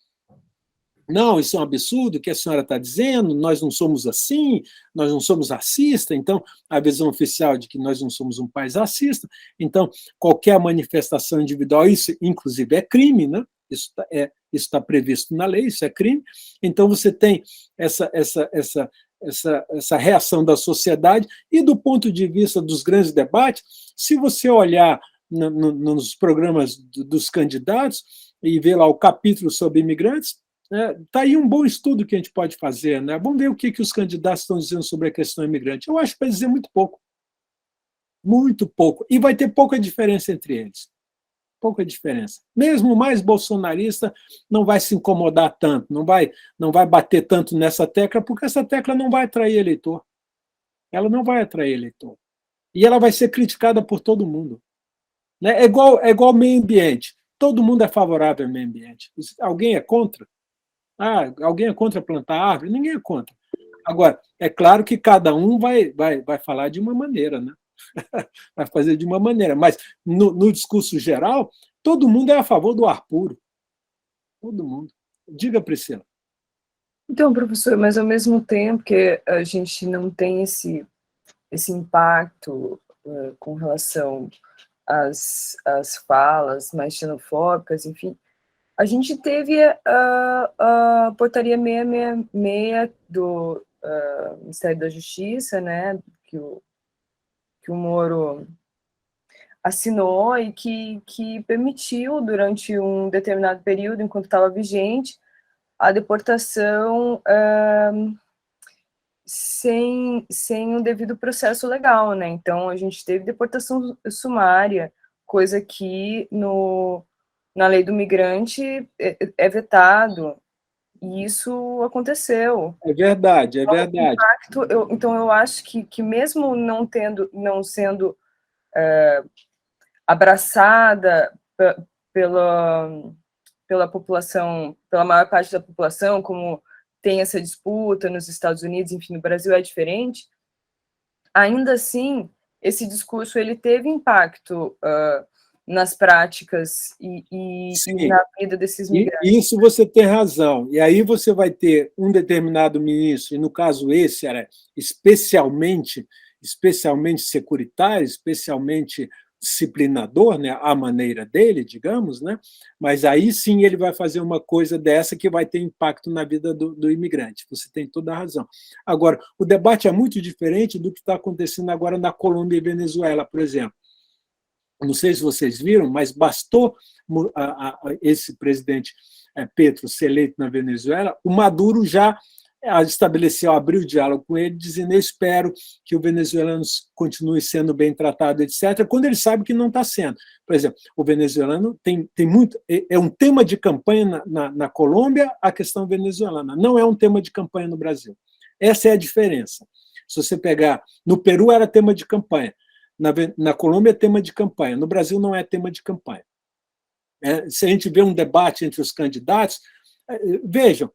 Não, isso é um absurdo, o que a senhora está dizendo, nós não somos assim, nós não somos racistas, então, a visão oficial de que nós não somos um país racista, então, qualquer manifestação individual, isso, inclusive, é crime, né? Isso está previsto na lei, isso é crime. Então, você tem essa reação da sociedade, e do ponto de vista dos grandes debates, se você olhar nos programas dos candidatos e ver lá o capítulo sobre imigrantes, está aí um bom estudo que a gente pode fazer. Né? Vamos ver o que os candidatos estão dizendo sobre a questão imigrante. Eu acho que vai dizer muito pouco. Muito pouco. E vai ter pouca diferença entre eles. Pouca diferença. Mesmo o mais bolsonarista não vai se incomodar tanto, não vai bater tanto nessa tecla, porque essa tecla não vai atrair eleitor. Ela não vai atrair eleitor. E ela vai ser criticada por todo mundo. Né? É igual meio ambiente. Todo mundo é favorável ao meio ambiente. Alguém é contra? Alguém é contra plantar árvore? Ninguém é contra. Agora, é claro que cada um vai falar de uma maneira, né? Vai fazer de uma maneira, mas no discurso geral, todo mundo é a favor do ar puro. Todo mundo. Diga, Priscila. Então, professor, mas ao mesmo tempo que a gente não tem esse impacto com relação às falas mais xenofóbicas, enfim, a gente teve a portaria 666 do Ministério da Justiça, né, que o Moro assinou e que permitiu, durante um determinado período, enquanto estava vigente, a deportação sem um devido processo legal, né? Então, a gente teve deportação sumária, coisa que na lei do migrante é vetado, e isso aconteceu. É verdade, é verdade. Então, eu acho que mesmo não sendo abraçada pela população, pela maior parte da população, como tem essa disputa nos Estados Unidos, enfim, no Brasil é diferente, ainda assim, esse discurso ele teve impacto nas práticas e na vida desses migrantes. Isso você tem razão. E aí você vai ter um determinado ministro, e no caso esse era especialmente securitário, especialmente disciplinador, né, à maneira dele, digamos, né? Mas aí sim ele vai fazer uma coisa dessa que vai ter impacto na vida do imigrante. Você tem toda a razão. Agora, o debate é muito diferente do que está acontecendo agora na Colômbia e Venezuela, por exemplo. Não sei se vocês viram, mas bastou esse presidente Petro ser eleito na Venezuela, o Maduro já estabeleceu, abriu o diálogo com ele, dizendo: eu espero que o venezuelano continue sendo bem tratado, etc., quando ele sabe que não está sendo. Por exemplo, o venezuelano tem muito... É um tema de campanha na Colômbia, a questão venezuelana. Não é um tema de campanha no Brasil. Essa é a diferença. Se você pegar... No Peru era tema de campanha. Na Colômbia é tema de campanha. No Brasil não é tema de campanha. Se a gente vê um debate entre os candidatos, vejam,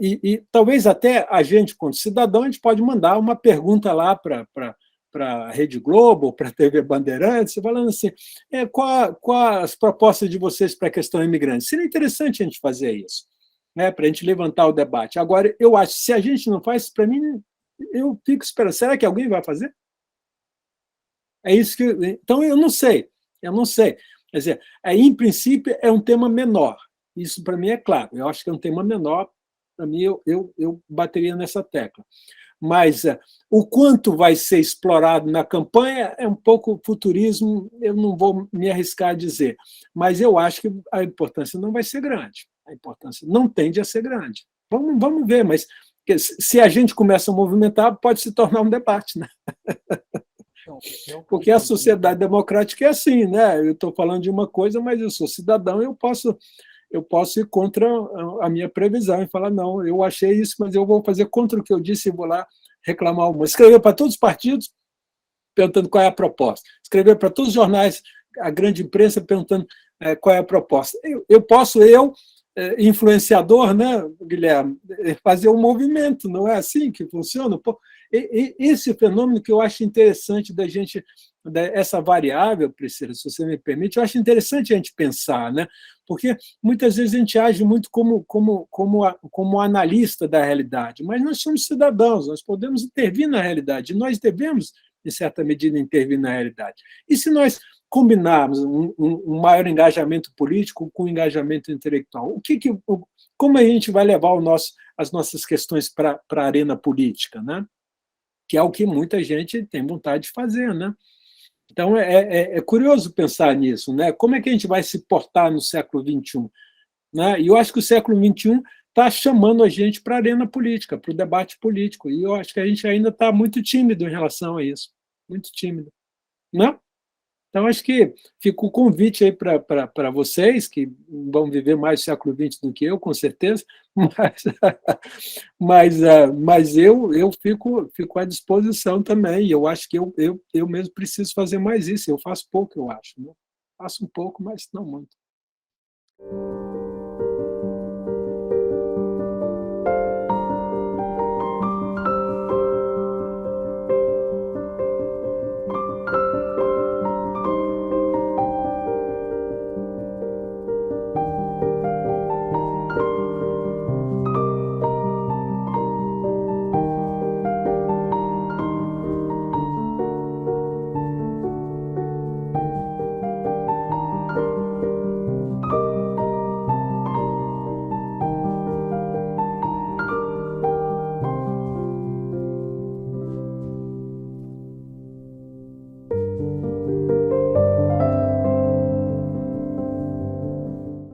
e talvez até a gente, como cidadão, a gente pode mandar uma pergunta lá para a Rede Globo, para a TV Bandeirantes, falando assim, qual as propostas de vocês para a questão imigrante? Seria interessante a gente fazer isso, né, para a gente levantar o debate. Agora, eu acho que se a gente não faz, para mim, eu fico esperando. Será que alguém vai fazer? É isso que... Então, eu não sei. Quer dizer, em princípio, é um tema menor. Isso, para mim, é claro. Eu acho que é um tema menor. Para mim, eu bateria nessa tecla. Mas o quanto vai ser explorado na campanha é um pouco futurismo, eu não vou me arriscar a dizer. Mas eu acho que a importância não vai ser grande. A importância não tende a ser grande. Vamos ver, mas se a gente começa a movimentar, pode se tornar um debate, né? Porque a sociedade democrática é assim, né? Eu estou falando de uma coisa, mas eu sou cidadão e eu posso ir contra a minha previsão e falar: não, eu achei isso, mas eu vou fazer contra o que eu disse e vou lá reclamar uma. Escrever para todos os partidos perguntando qual é a proposta. Escrever para todos os jornais, a grande imprensa, perguntando qual é a proposta. Eu posso, influenciador, né, Guilherme, fazer um movimento, não é assim que funciona? Esse fenômeno que eu acho interessante da gente, essa variável, Priscila, se você me permite, eu acho interessante a gente pensar, né? Porque muitas vezes a gente age muito como analista da realidade, mas nós somos cidadãos, nós podemos intervir na realidade, e nós devemos, em certa medida, intervir na realidade. E se nós combinarmos um maior engajamento político com engajamento intelectual, como a gente vai levar as nossas questões para a arena política, né? Que é o que muita gente tem vontade de fazer, né? Então, é curioso pensar nisso, né? Como é que a gente vai se portar no século XXI? Né? E eu acho que o século XXI está chamando a gente para a arena política, para o debate político, e eu acho que a gente ainda está muito tímido em relação a isso, muito tímido. Né? Então, acho que fica o convite aí para vocês, que vão viver mais o século XX do que eu, com certeza, mas eu fico à disposição também, e eu acho que eu mesmo preciso fazer mais isso. Eu faço pouco, eu acho. Né? Faço um pouco, mas não muito.